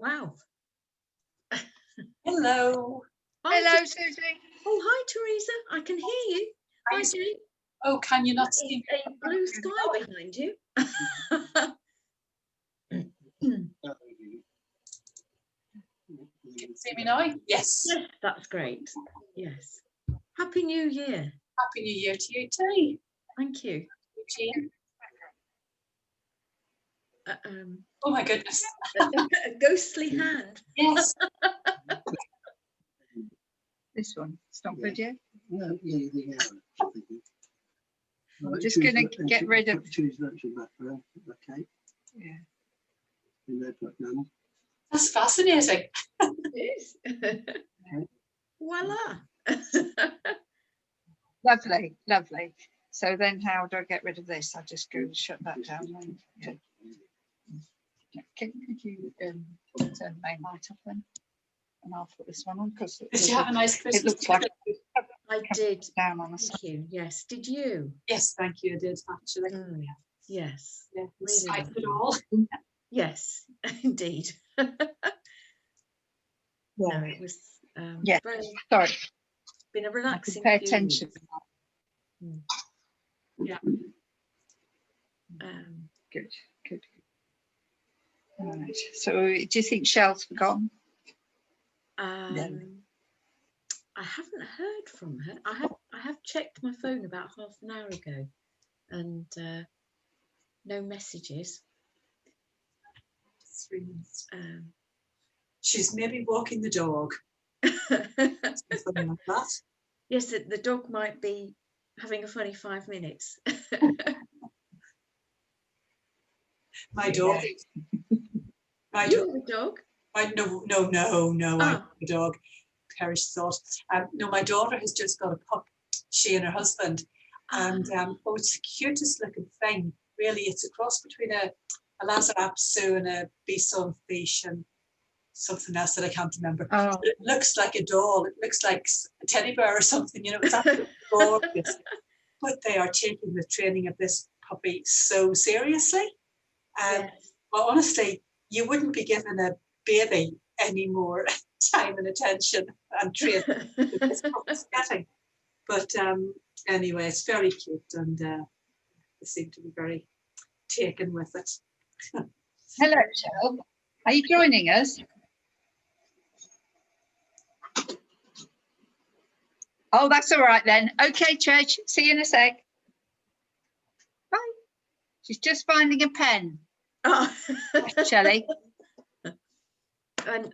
Wow. Hello. Hi, Hello, Susie. Oh, hi, Teresa. I can hear you. Hi, Jane. Oh, can you not see a blue sky behind you? Can you see me now? Yes. Yes, that's great. Yes. Happy New Year. Happy New Year to you too. Thank you. Jane. Oh Oh my goodness. a ghostly hand. Yes. This one. It's not good yet. No, yeah. I'm just going to get rid of. Choose virtual background. Okay. Yeah. And no put none. That's fascinating. It is. Voila. Lovely, lovely. So then how do I get rid of this? I just go and shut that down. Then. Yeah. Could you turn the main light off then? And I'll put this one on because Did you have a nice Christmas? it looks like I did. down on us. Thank you. Yes. Did you? Yes, thank you. I did actually. Yes. Yeah, in Really spite of it lovely. all. Yes, indeed. No, it was Yeah. very, Sorry. been a relaxing Pay few attention. weeks. Yeah. Good, good. All right. So do you think Shell's forgotten? I haven't heard from her. I have checked my phone about half an hour ago, and no messages. She's maybe walking the dog. Something like that. Yes, the dog might be having a funny 5 minutes. My dog. My You dog. have a dog? No. I Ah. have a dog. Perish thought. No, my daughter has just got a pup. She and her husband, and oh, it's the cutest looking thing. Really, it's a cross between a Lhasa Apso and a Bison fish and something else that I can't remember. Oh. But it looks like a doll. It looks like a teddy bear or something. You know, it's absolutely gorgeous. But they are taking the training of this puppy so seriously. Yes. Well, honestly, you wouldn't be given a baby any more time and attention and training than this puppy's getting. But anyway, it's very cute, and they seem to be very taken with it. Hello, Shell. Are you joining us? Oh, that's all right then. Okay, Church. See you in a sec. Bye. She's just finding a pen. Oh. Shelley. And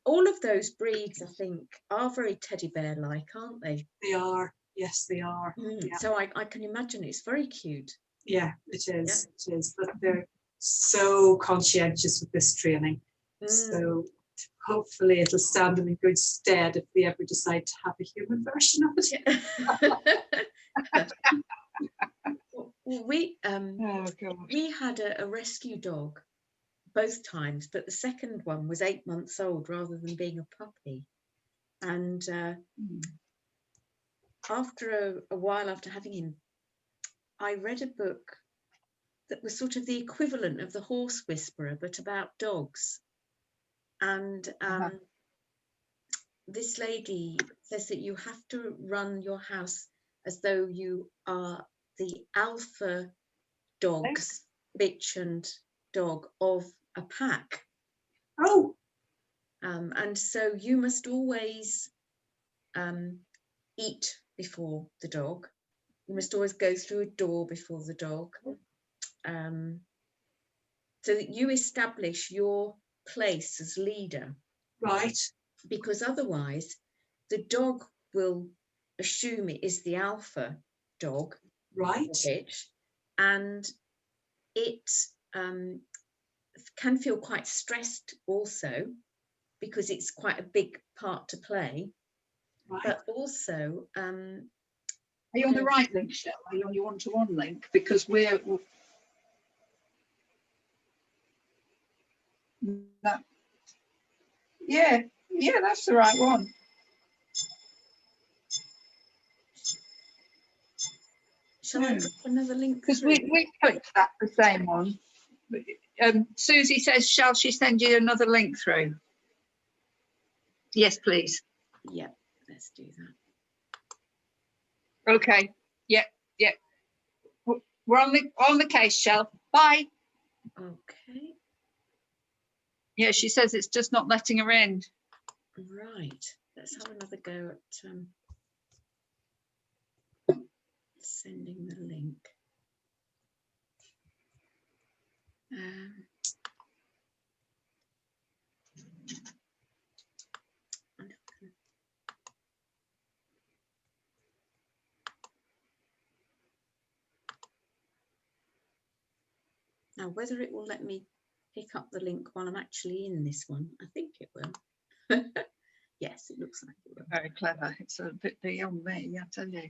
all of those breeds, I think, are very teddy bear-like, aren't they? They are. Yes, they are. Yeah. So I can imagine it's very cute. Yeah, it is. Yeah. It is. But they're so conscientious with this training. So hopefully it'll stand them in good stead if we ever decide to have a human version of it. We had a rescue dog both times, but the second one was 8 months old rather than being a puppy. And after a while after having him, I read a book that was sort of the equivalent of The Horse Whisperer, but about dogs. And this lady says that you have to run your house as though you are the alpha dogs, bitch and dog of a pack. Oh. And so you must always eat before the dog. You must always go through a door before the dog. So that you establish your place as leader. Right. Because otherwise the dog will assume it is the alpha dog. Right. Bitch, and it can feel quite stressed also because it's quite a big part to play. Right. But also... are you on the right link, Shell? Are you on your one-to-one link? Because we're... Yeah, that's the right one. Shall I drop another link? Because we clicked that, the same one. Susie says, shall she send you another link through? Yes, please. Yep, let's do that. Okay. Yep. We're on the case, Shell. Bye. Okay, Yeah, she says it's just not letting her in. right. Let's have another go at sending the link. Now, whether it will let me pick up the link while I'm actually in this one, I think it will. Yes, it looks like it will. Very clever. It's a bit beyond me, I tell you.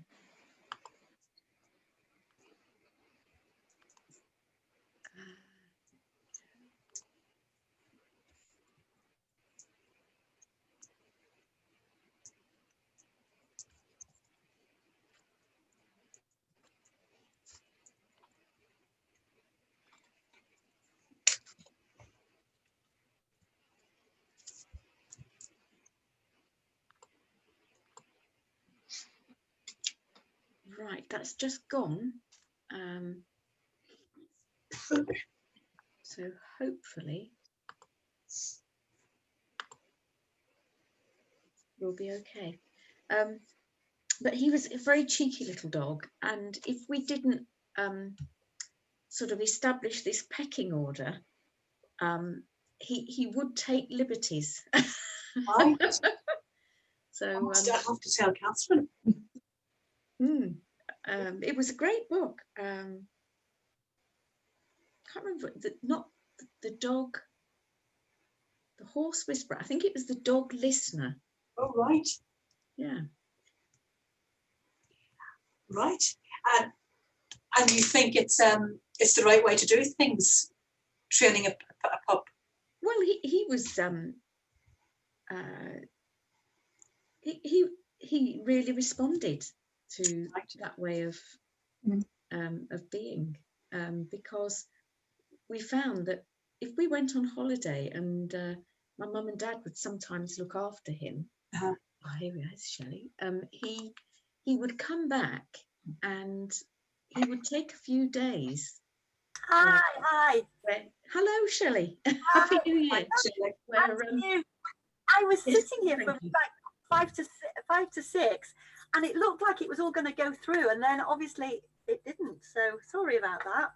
Right, that's just gone. So hopefully we'll be okay. But he was a very cheeky little dog, and if we didn't sort of establish this pecking order, he would take liberties. Right. So I have to tell Catherine. it was a great book. Can't remember not the dog, the horse whisperer. I think it was the dog listener. Oh, right. Yeah. Right. And you think it's the right way to do things, training a pup? Well, he was he really responded to that way of being, because we found that if we went on holiday and my mum and dad would sometimes look after him. Oh, here he is, Shelley. He would come back and he would take a few days. Hi. Hello, Shelley. Happy New Year. I was sitting here from like 5 to 6, and it looked like it was all going to go through, and then obviously it didn't. So sorry about that.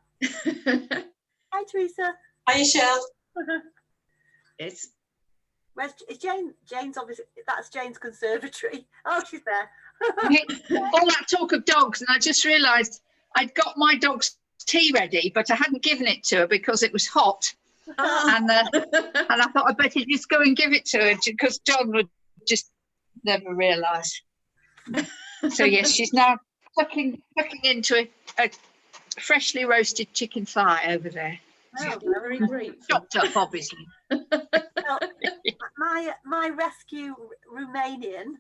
Hi, Teresa. Hi, Shell. It's Where's Jane? Jane's obviously, that's Jane's conservatory. Oh, she's there. All that talk of dogs, and I just realised I'd got my dog's tea ready, but I hadn't given it to her because it was hot. And I thought I'd better just go and give it to her because John would just never realise. So yes, she's now tucking into a freshly roasted chicken thigh over there. Oh, very grateful. Chopped up, obviously. Well, my rescue Romanian,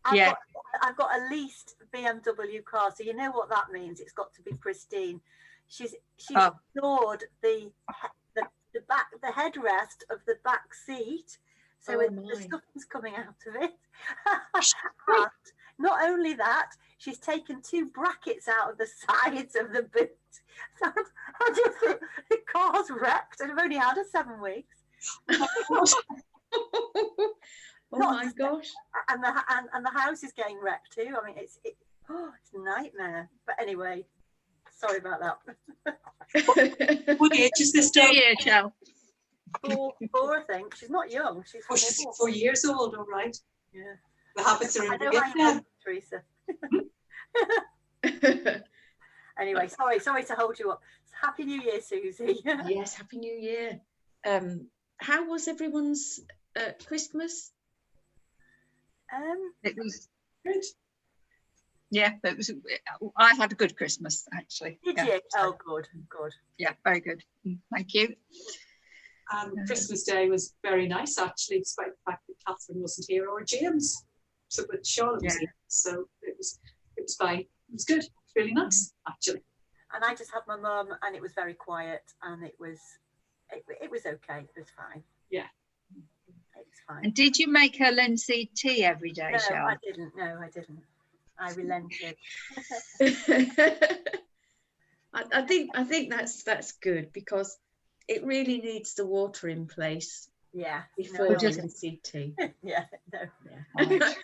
I've got a leased BMW car, so you know what that means. It's got to be pristine. She's ignored the headrest of the back seat, so the stuffing's coming out of it. And not only that, she's taken 2 brackets out of the sides of the boot. So I just think the car's wrecked, and I've only had her 7 weeks. Oh my gosh! And the house is getting wrecked too. I mean, it's a nightmare. But anyway, sorry about that. What age is this dog? Yeah, Shell. 4, I think. She's not young. She's 4. She's 4 years old, all right. Yeah. The habits are in the Teresa. Anyway, sorry to hold you up. Happy New Year, Susie. Yes, Happy New Year. How was everyone's Christmas? It was good. Yeah, it was. I had a good Christmas, actually. Did you? Oh, good. Yeah, very good. Thank you. Christmas Day was very nice, actually, despite the fact that Catherine wasn't here or James. So, but Charlotte was here, so it was fine. It was good. It was really nice, actually. And I just had my mum, and it was very quiet, and it was okay. It was fine. Yeah. It's fine. And did you make her linseed tea every day, No, Shell? I didn't. No, I didn't. I relented. I think that's good, because it really needs the water in place Yeah. before No, doing seed tea. yeah. No. Yeah. Right.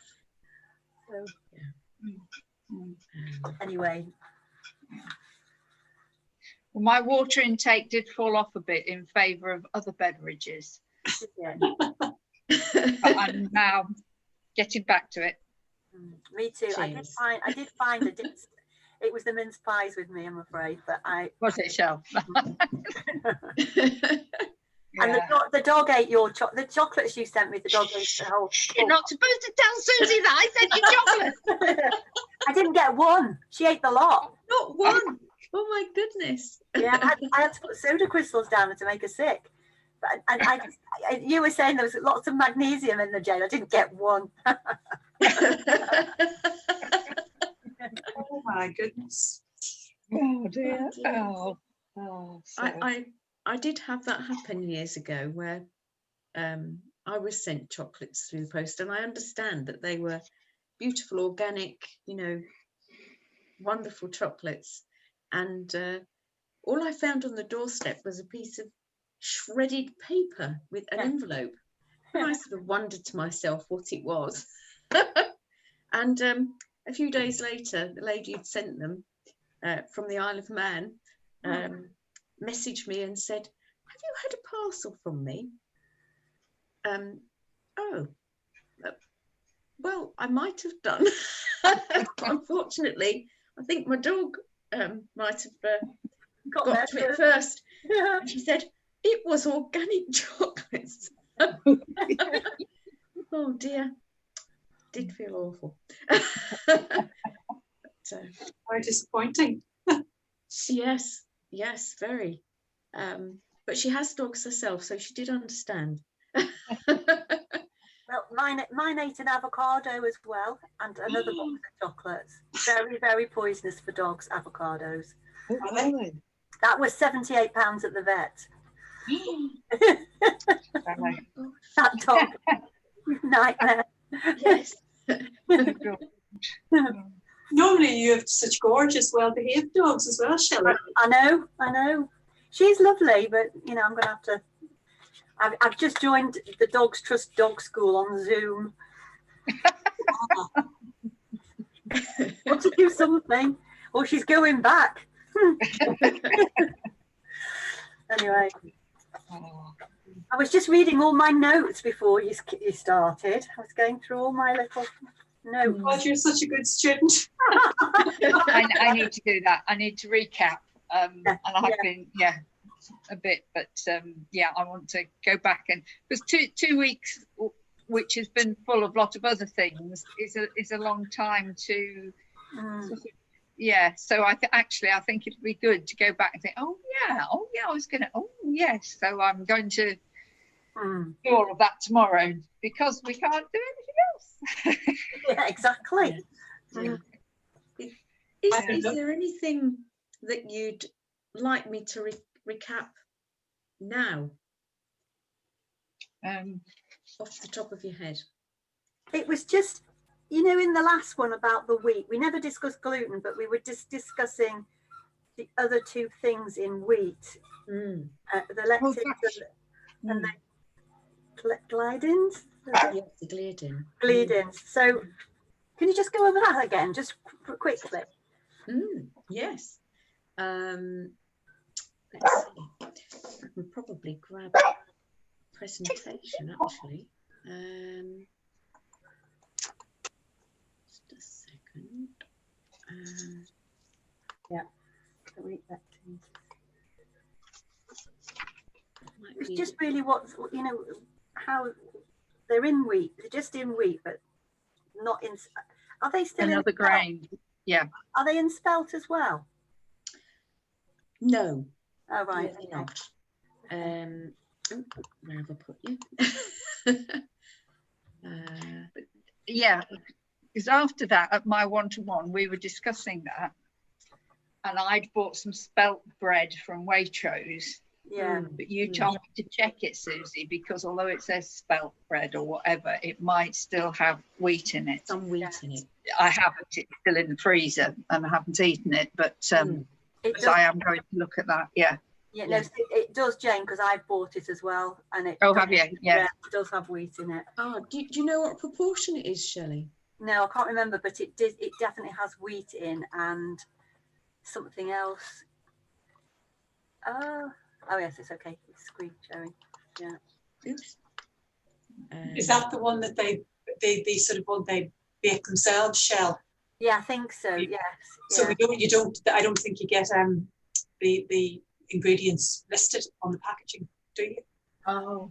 So, Mm. anyway, Well, my water intake did fall off a bit in favour of other beverages, yeah. but I'm now getting back to it. Me too. Cheers. I did find it was the mince pies with me, I'm afraid, but Was it, Shell? and the dog ate the chocolates you sent me. The dog ate the whole. You're not supposed to tell Susie that I sent you chocolate. I didn't get one. She ate the lot. Not one. Oh my goodness. Yeah, I had to put soda crystals down to make her sick. But you were saying there was lots of magnesium in the gel. I didn't get one. Oh my goodness. Oh dear. Oh, So. I did have that happen years ago, where I was sent chocolates through the post, and I understand that they were beautiful, organic, wonderful chocolates, and all I found on the doorstep was a piece of shredded paper with an envelope. And I sort of wondered to myself what it was. And a few days later, the lady who'd sent them from the Isle of Man messaged me and said, "Have you had a parcel from me?" Well, I might have done. Unfortunately, I think my dog might have got to it first. And she said, "It was organic chocolates." Oh dear. Did feel awful. But, How disappointing. yes, very. But she has dogs herself, so she did understand. Well, mine ate an avocado as well, and another box of chocolates. Very, very poisonous for dogs, avocados. Really? That was £78 at the vet. That dog, nightmare. Yes. Normally you have such gorgeous, well-behaved dogs as well, Shelley. I know. She's lovely, but I'm going to have to. I've just joined the Dogs Trust Dog School on Zoom. Want to do something? Or she's going back. Anyway, I was just reading all my notes before you started. I was going through all my little notes. God, you're such a good student. I need to do that. I need to recap. And I have been, a bit, but I want to go back, and because 2 weeks, which has been full of a lot of other things, is a long time to sort of, so I think it'd be good to go back and think, so I'm going to do all of that tomorrow, because we can't do anything else. Yeah, exactly. Yeah. Is there anything that you'd like me to recap now, off the top of your head? It was just, in the last one about the wheat, we never discussed gluten, but we were just discussing the other two things in wheat, the lectins and the glidins. Yes, the gliadin. Glidins. So can you just go over that again, just quickly? Yes. Let's see. I can probably grab a presentation, actually. Just a second. The wheat lectins. It's just really how they're in wheat. They're just in wheat, but not in. Are they still another in grain? Yeah. Are they in spelt as well? No. Oh right. They're not. Where have I put you? Because after that, at my one-to-one, we were discussing that, and I'd bought some spelt bread from Waitrose. Yeah. But you told me to check it, Susie, because although it says spelt bread or whatever, it might still have wheat in it. Some wheat in it. I haven't, it's still in the freezer and I haven't eaten it, but so I am going to look at that. Yeah. Yeah, no, it does, Jane, because I've bought it as well, and it. Oh, have you? Yeah. It does have wheat in it. Oh, do you know what proportion it is, Shelley? No, I can't remember, but it did. It definitely has wheat in and something else. Oh yes, it's okay. It's screen sharing. Yeah. Oops. Is that the one that they sort of one they bake themselves, Shell? Yeah, I think so. Yes. So yeah. you don't. I don't think you get the ingredients listed on the packaging, do you? Oh.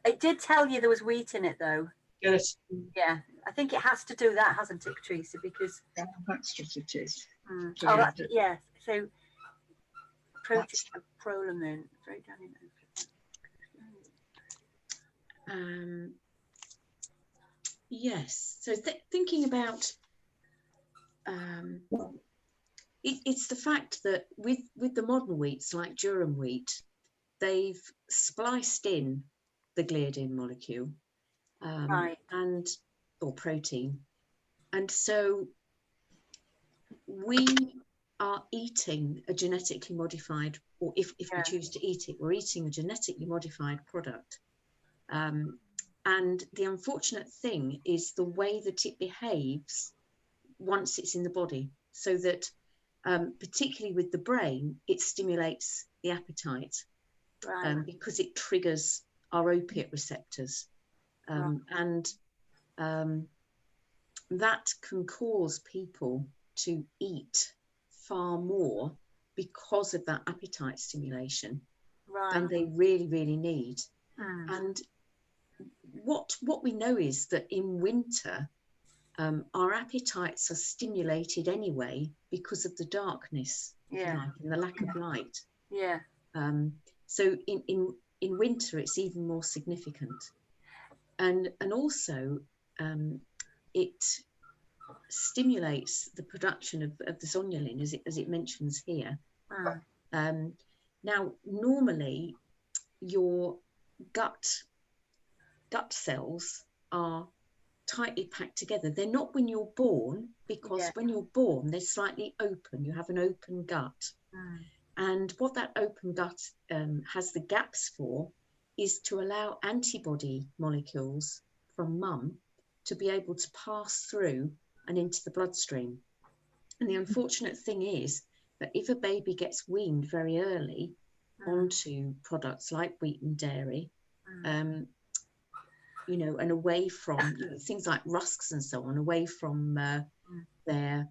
It did tell you there was wheat in it, though. Get it? Yeah, I think it has to do that, hasn't it, Teresa? Because That's what it is. oh, that's, yeah. So protein of prolamine. Yes. So thinking about it's the fact that with the modern wheats like durum wheat, they've spliced in the gliadin molecule Right. or protein, and so we are eating a genetically modified, or if we choose to eat it, we're eating a genetically modified product. And the unfortunate thing is the way that it behaves once it's in the body, so that particularly with the brain, it stimulates the appetite because it triggers our opiate receptors. And that can cause people to eat far more because of that appetite stimulation than they really, really need. And what we know is that in winter, our appetites are stimulated anyway because of the darkness, if you like, and the lack of light. Yeah. So in winter, it's even more significant. And also, it stimulates the production of the zonulin, as it mentions here. Now, normally, your gut cells are tightly packed together. They're not when you're born, because when you're born, they're slightly open. You have an open gut. And what that open gut has the gaps for is to allow antibody molecules from mum to be able to pass through and into the bloodstream. And the unfortunate thing is that if a baby gets weaned very early onto products like wheat and dairy, you know, and away from things like rusks and so on, away from their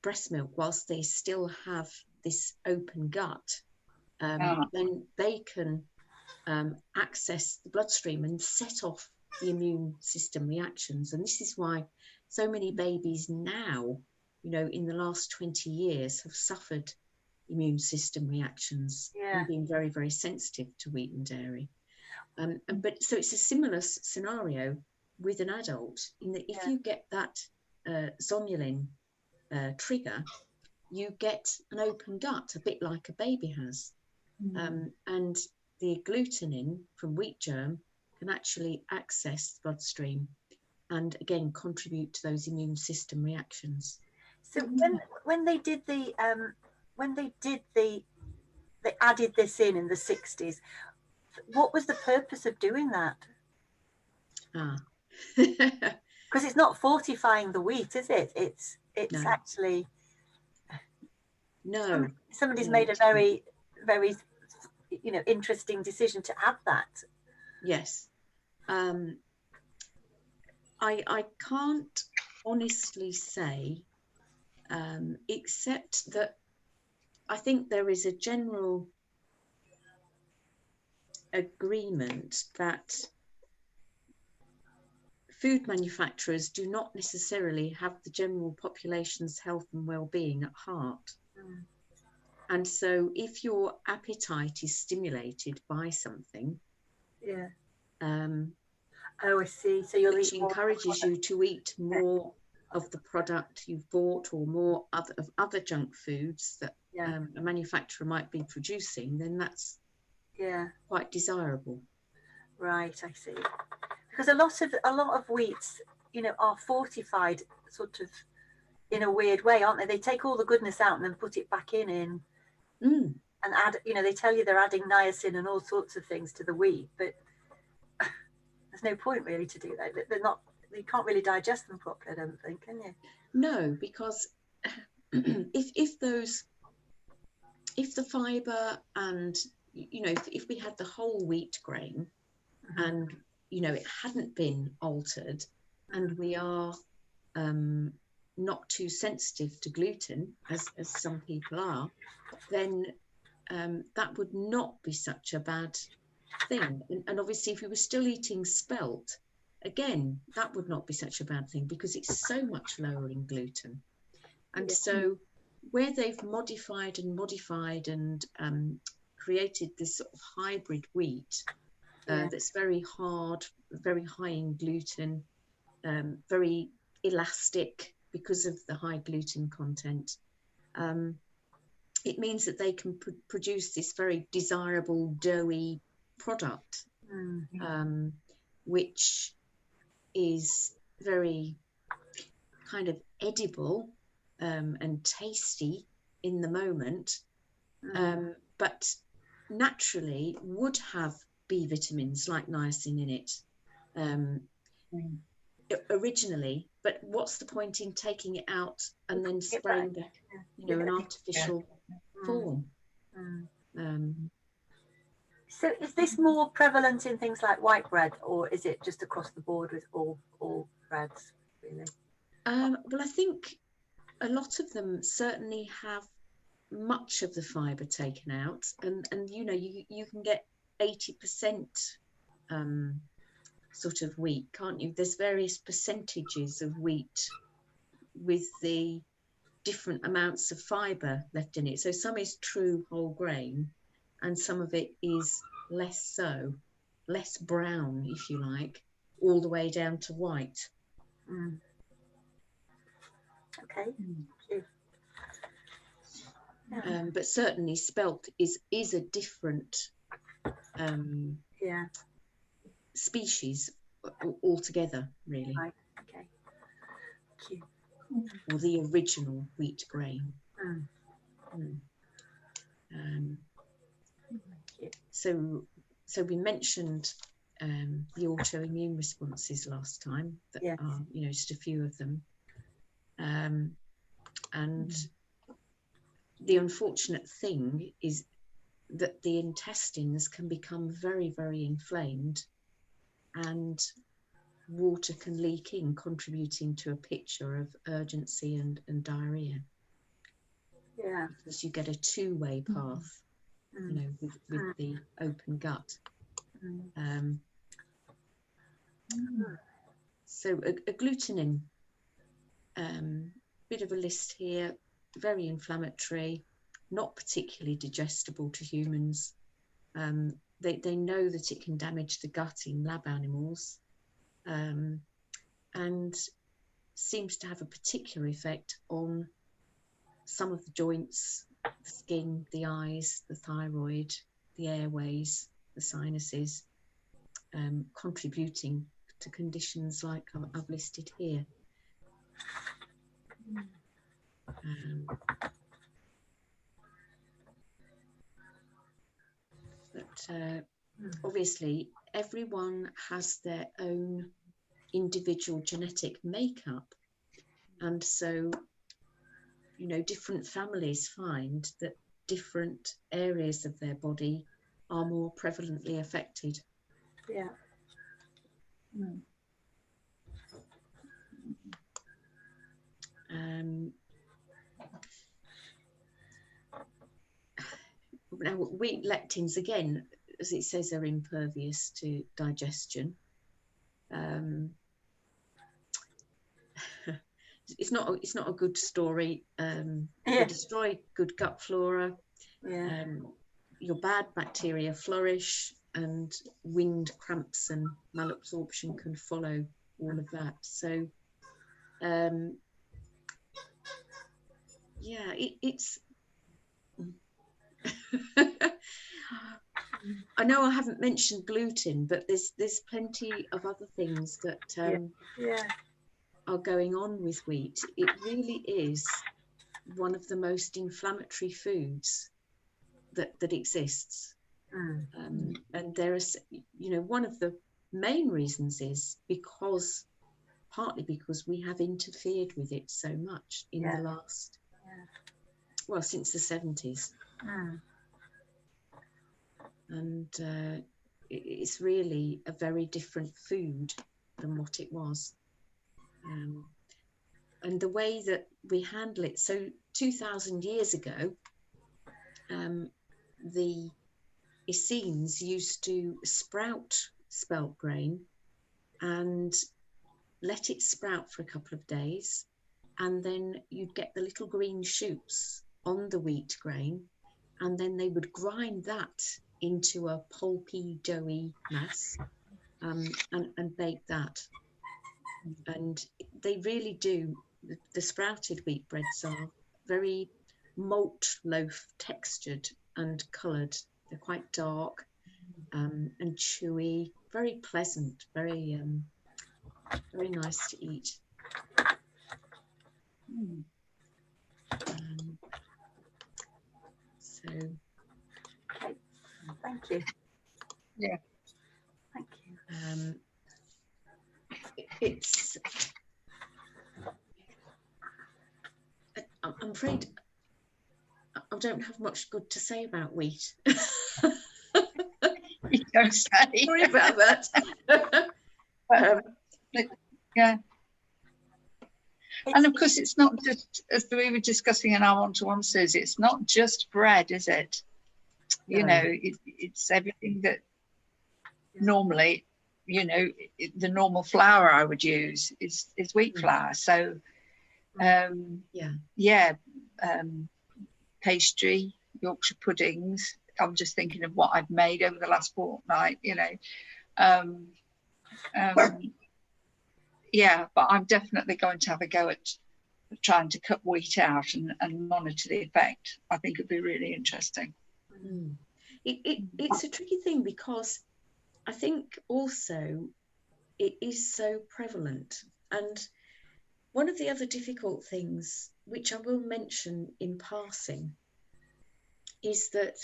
breast milk, whilst they still have this open gut, then they can access the bloodstream and set off the immune system reactions. And this is why so many babies now, you know, in the last 20 years have suffered immune system reactions and been very, very sensitive to wheat and dairy. But so it's a similar scenario with an adult, in that if you get that zonulin trigger, you get an open gut, a bit like a baby has. And the agglutinin from wheat germ can actually access the bloodstream and again contribute to those immune system reactions. So when they added this in the 60s, what was the purpose of doing that? Because it's not fortifying the wheat, is it? It's no. Actually no. Somebody's made a very, very, you know, interesting decision to add that. Yes. I can't honestly say, except that I think there is a general agreement that food manufacturers do not necessarily have the general population's health and well-being at heart. And so if your appetite is stimulated by something, oh, I see. So you'll which encourages you to eat more of the product you've bought, or more of other junk foods that a manufacturer might be producing, then that's quite desirable. Right, I see. Because a lot of wheats, you know, are fortified sort of in a weird way, aren't they? They take all the goodness out and then put it back in and add, you know, they tell you they're adding niacin and all sorts of things to the wheat, but there's no point really to do that. They're not, you can't really digest them properly, I don't think, can you? No, because if the fibre, and you know, if we had the whole wheat grain and you know it hadn't been altered, and we are not too sensitive to gluten as some people are, then that would not be such a bad thing. And obviously if we were still eating spelt, again, that would not be such a bad thing because it's so much lower in gluten. And so where they've modified and created this sort of hybrid wheat that's very hard, very high in gluten, very elastic because of the high gluten content, it means that they can produce this very desirable doughy product, which is very kind of edible and tasty in the moment, but naturally would have B vitamins like niacin in it originally. But what's the point in taking it out and then spraying back, you know, an artificial form? So is this more prevalent in things like white bread, or is it just across the board with all breads, really? Well, I think a lot of them certainly have much of the fibre taken out, and you know, you can get 80% sort of wheat, can't you? There's various percentages of wheat with the different amounts of fibre left in it. So some is true whole grain, and some of it is less so, less brown, if you like, all the way down to white. Okay. But certainly spelt is a different species altogether, really. Right. Okay. Thank you. Or the original wheat grain. So we mentioned the autoimmune responses last time, that are, you know, just a few of them, and the unfortunate thing is that the intestines can become very, very inflamed, and water can leak in, contributing to a picture of urgency and diarrhea. Because you get a two-way path, you know, with the open gut. So agglutinin, bit of a list here, very inflammatory, not particularly digestible to humans. They know that it can damage the gut in lab animals, and seems to have a particular effect on some of the joints, the skin, the eyes, the thyroid, the airways, the sinuses, contributing to conditions like I've listed here. But obviously everyone has their own individual genetic makeup, and so, you know, different families find that different areas of their body are more prevalently affected. Now, wheat lectins, again, as it says, are impervious to digestion. It's not a good story. They destroy good gut flora. Your bad bacteria flourish, and wind cramps and malabsorption can follow all of that. So yeah, it's I know I haven't mentioned gluten, but there's plenty of other things that Yeah. are going on with wheat. It really is one of the most inflammatory foods that exists. And there is, you know, one of the main reasons is partly because we have interfered with it so much in the last, well, since the 70s. And it's really a very different food than what it was. And the way that we handle it, so 2,000 years ago, the Essenes used to sprout spelt grain and let it sprout for a couple of days, and then you'd get the little green shoots on the wheat grain, and then they would grind that into a pulpy, doughy mass, and bake that. And they really do, the sprouted wheat breads are very malt loaf textured and coloured. They're quite dark and chewy, very pleasant, very nice to eat. So Okay. Thank you. Yeah. Thank you. it's I'm afraid I don't have much good to say about wheat. You don't say. Sorry about that. Yeah. And of course, it's not just, as we were discussing in our one-to-one, Susie, it's not just bread, is it? You know, it's everything that normally, you know, the normal flour I would use is wheat flour. So, pastry, Yorkshire puddings. I'm just thinking of what I've made over the last fortnight, you know. Yeah, but I'm definitely going to have a go at trying to cut wheat out and monitor the effect. I think it'd be really interesting. It's a tricky thing because I think also it is so prevalent. And one of the other difficult things, which I will mention in passing, is that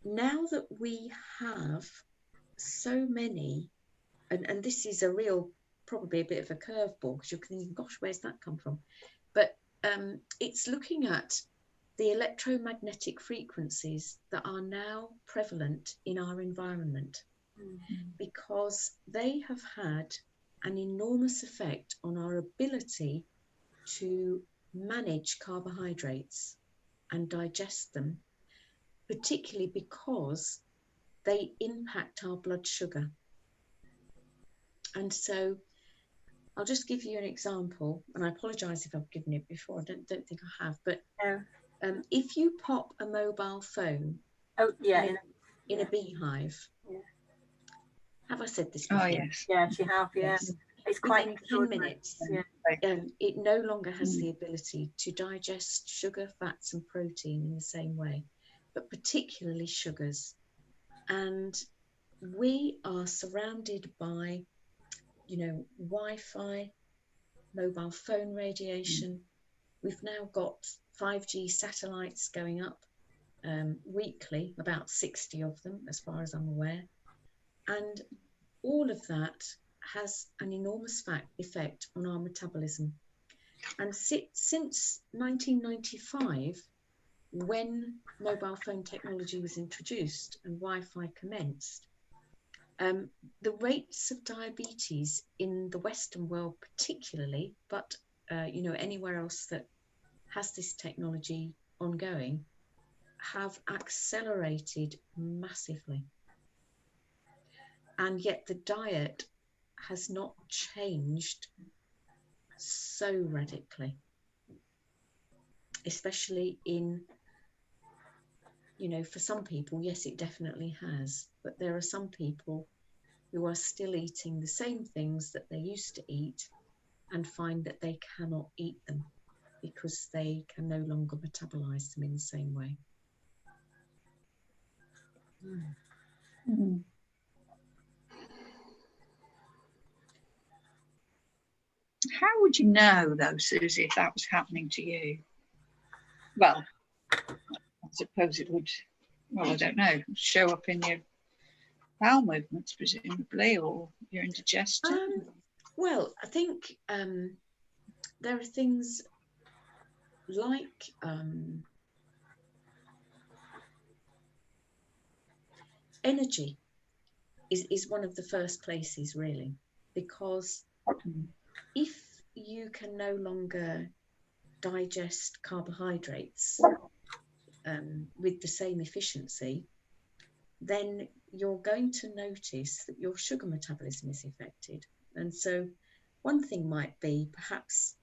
now that we have so many, and this is a real, probably a bit of a curveball, because you're thinking, gosh, where's that come from? But it's looking at the electromagnetic frequencies that are now prevalent in our environment, because they have had an enormous effect on our ability to manage carbohydrates and digest them, particularly because they impact our blood sugar. And so I'll just give you an example, and I apologise if I've given it before, I don't think I have, but if you pop a mobile phone in a beehive, have I said this before? Oh, yes. Yes, you have, yes. It's quite within 10 minutes, it no longer has the ability to digest sugar, fats and protein in the same way, but particularly sugars. And we are surrounded by, you know, Wi-Fi, mobile phone radiation. We've now got 5G satellites going up weekly, about 60 of them, as far as I'm aware. And all of that has an enormous effect on our metabolism. And since 1995, when mobile phone technology was introduced and Wi-Fi commenced, the rates of diabetes in the Western world particularly, but you know, anywhere else that has this technology ongoing, have accelerated massively. And yet the diet has not changed so radically, especially in, you know, for some people, yes, it definitely has, but there are some people who are still eating the same things that they used to eat and find that they cannot eat them because they can no longer metabolize them in the same way. Mm. How would you know, though, Susie, if that was happening to you? Well, I suppose it would, well, I don't know, show up in your bowel movements, presumably, or your indigestion. Well, I think there are things like energy is one of the first places, really, because if you can no longer digest carbohydrates with the same efficiency, then you're going to notice that your sugar metabolism is affected. And so one thing might be perhaps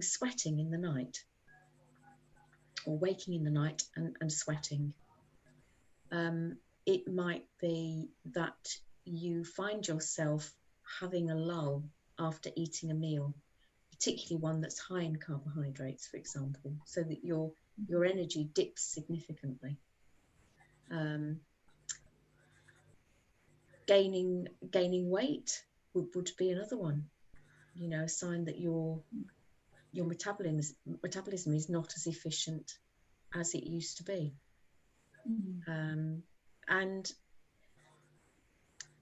sweating in the night, or waking in the night and sweating. It might be that you find yourself having a lull after eating a meal, particularly one that's high in carbohydrates, for example, so that your energy dips significantly. Gaining weight would be another one, you know, a sign that your metabolism is not as efficient as it used to be. And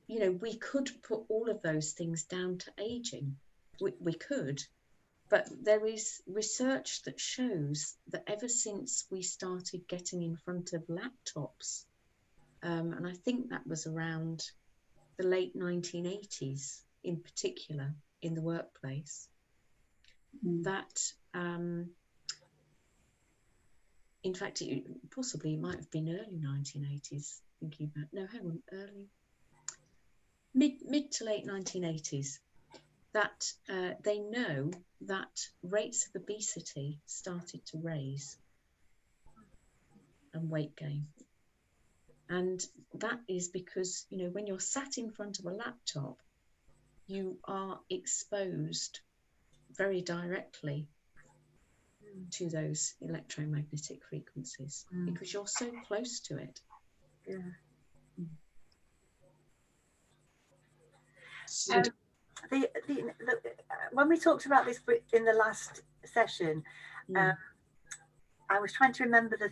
you know, we could put all of those things down to aging. We could, but there is research that shows that ever since we started getting in front of laptops, and I think that was around the late 1980s in particular in the workplace, that in fact it possibly might have been early 1980s, thinking about, no, hang on, early mid to late 1980s, that they know that rates of obesity started to raise and weight gain. And that is because, you know, when you're sat in front of a laptop, you are exposed very directly to those electromagnetic frequencies because you're so close to it. When we talked about this in the last session, I was trying to remember the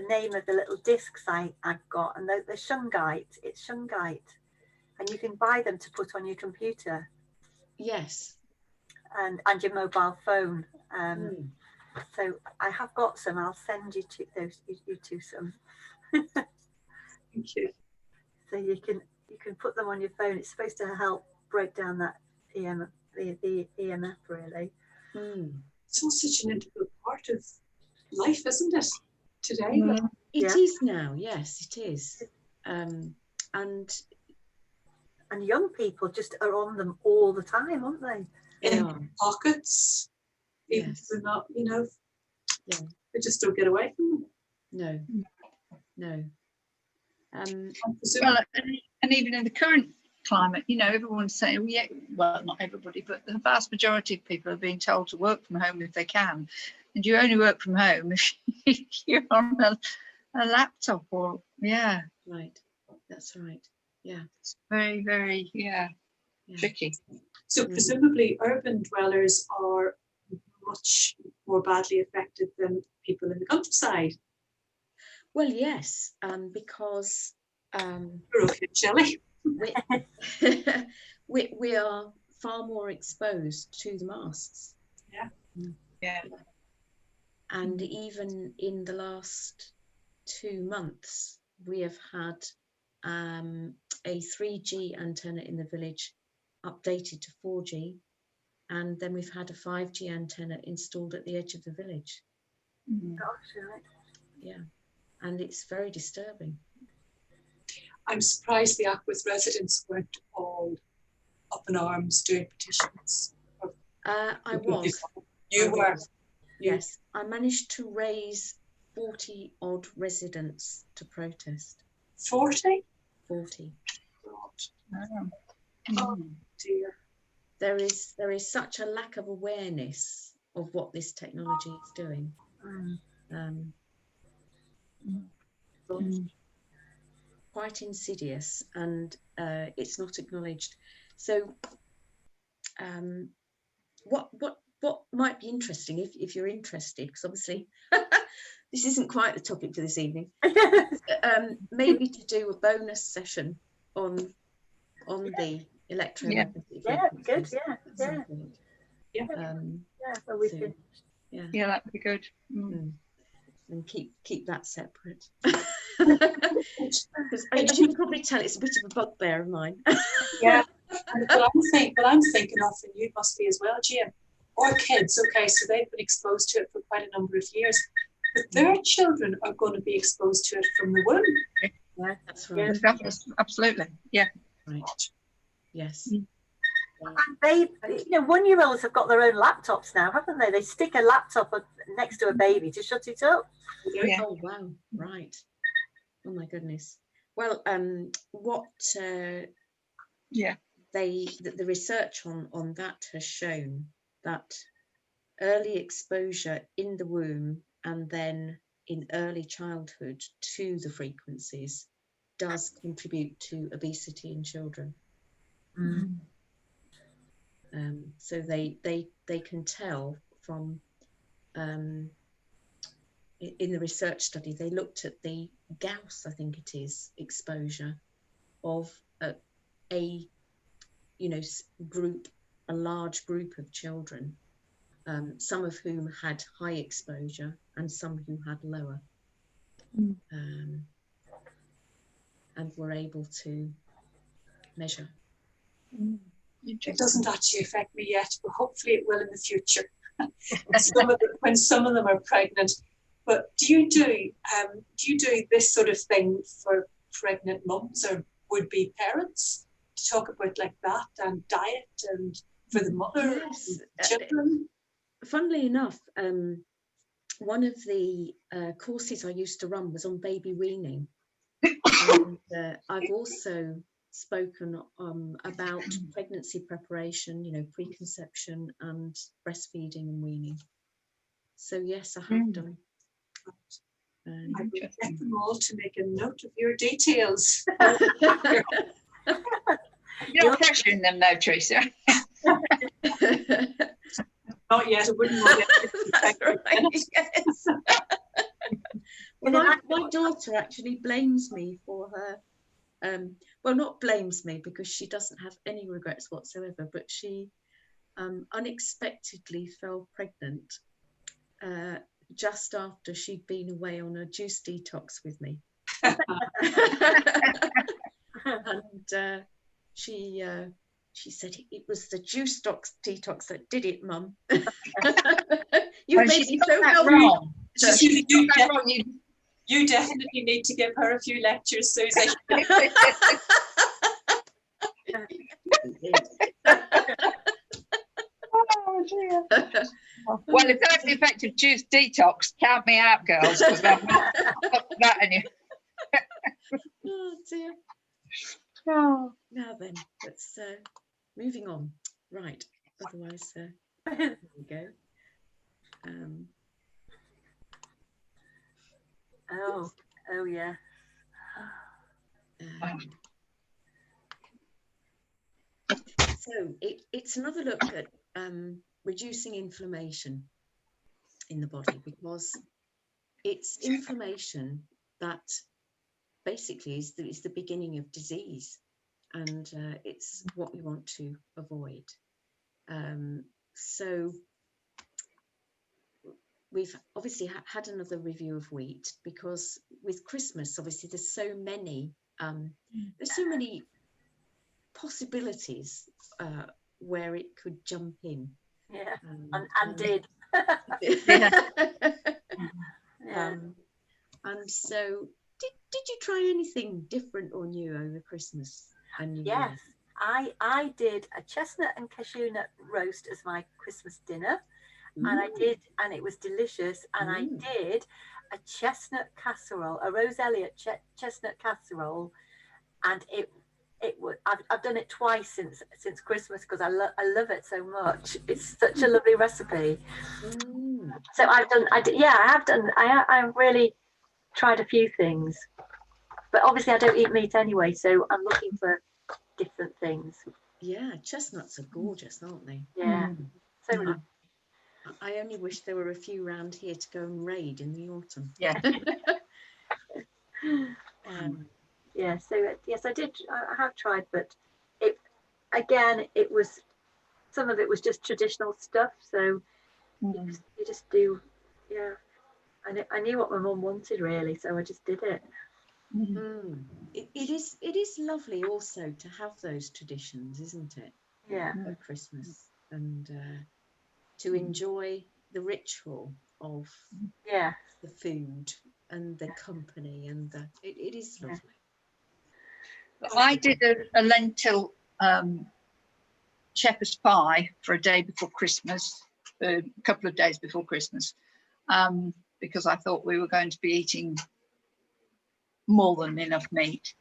name of the little discs I got, and the shungite. It's shungite, and you can buy them to put on your computer. Yes. And your mobile phone. So I have got some. I'll send you two some. Thank you. So you can put them on your phone. It's supposed to help break down that EMF, the EMF, really. It's all such an integral part of life, isn't it? Today. It is now. Yes, it is. And young people just are on them all the time, aren't they? In pockets. Even if they're not, you know, they just don't get away from them. No. Well, and even in the current climate, you know, everyone's saying, well, not everybody, but the vast majority of people are being told to work from home if they can. And you only work from home if you're on a laptop or, Right. That's right. Yeah. It's very, very, tricky. So presumably urban dwellers are much more badly affected than people in the countryside. Well, yes, because we're okay, Shelley. we are far more exposed to the masts. Yeah. And even in the last 2 months, we have had a 3G antenna in the village updated to 4G, and then we've had a 5G antenna installed at the edge of the village. Gosh, right. Yeah, and it's very disturbing. I'm surprised the Aquis residents weren't all up in arms doing petitions. I was. You were? Yes, I managed to raise 40 odd residents to protest. 40? 40. Oh dear. There is such a lack of awareness of what this technology is doing. Quite insidious, and it's not acknowledged. So what might be interesting, if you're interested, because obviously this isn't quite the topic for this evening, maybe to do a bonus session on the electromagnetic frequencies at some point. So we can, that would be good. And keep that separate. Because as you can probably tell, it's a bit of a bugbear of mine. Yeah. But I'm thinking of, and you must be as well, Jim, our kids, okay, so they've been exposed to it for quite a number of years, but their children are going to be exposed to it from the womb. Yeah, that's right. Absolutely. Yeah. Right. Yes. and they, 1-year-olds have got their own laptops now, haven't they? They stick a laptop next to a baby to shut it up. Yeah. Oh wow, right. Oh my goodness. Well, what the research on that has shown that early exposure in the womb and then in early childhood to the frequencies does contribute to obesity in children. So they can tell from in the research study, they looked at the Gauss, I think it is, exposure of a large group of children, some of whom had high exposure and some who had lower, and were able to measure. It doesn't actually affect me yet, but hopefully it will in the future. when some of them are pregnant. But do you do this sort of thing for pregnant mums or would-be parents, to talk about like that and diet and for the mother and children? Funnily enough, one of the courses I used to run was on baby weaning, and I've also spoken about pregnancy preparation, preconception and breastfeeding and weaning. So yes, I have done. I will get them all to make a note of your details. You're pressuring them though, Teresa. Not yet, I wouldn't want it. Yes. Well, my daughter actually blames me for her. Well, not blames me because she doesn't have any regrets whatsoever, but she unexpectedly fell pregnant just after she'd been away on a juice detox with me. And she said, "It was the juice detox that did it, Mum." You made me so wrong. You definitely need to give her a few lectures, Susie. Oh dear. Well, if that's the effect of juice detox, count me out, girls, because I'm not up for that anymore. Oh dear. Oh. Now then, let's moving on. Right. Otherwise, there we go. Oh yeah. So it's another look at reducing inflammation in the body, because it's inflammation that basically is the beginning of disease, and it's what we want to avoid. So we've obviously had another review of wheat, because with Christmas, obviously there's so many possibilities where it could jump in. Yeah, and did. And so did you try anything different or new over Christmas and New Year? Yes, I did a chestnut and cashew nut roast as my Christmas dinner. And it was delicious. And I did a chestnut casserole, a Rose Elliott chestnut casserole, and I've done it twice since Christmas because I love it so much. It's such a lovely recipe. So I have really tried a few things, but obviously I don't eat meat anyway, so I'm looking for different things. Yeah, chestnuts are gorgeous, aren't they? Yeah, so nice. I only wish there were a few round here to go and raid in the autumn. Yeah. Yeah, so yes, I have tried, but it was, some of it was just traditional stuff, so you just do, yeah. I knew what my mum wanted really, so I just did it. It is lovely also to have those traditions, isn't it? Yeah. At Christmas, and to enjoy the ritual of the food and the company, and it is lovely. I did a lentil shepherd's pie for a day before Christmas, a couple of days before Christmas, because I thought we were going to be eating more than enough meat.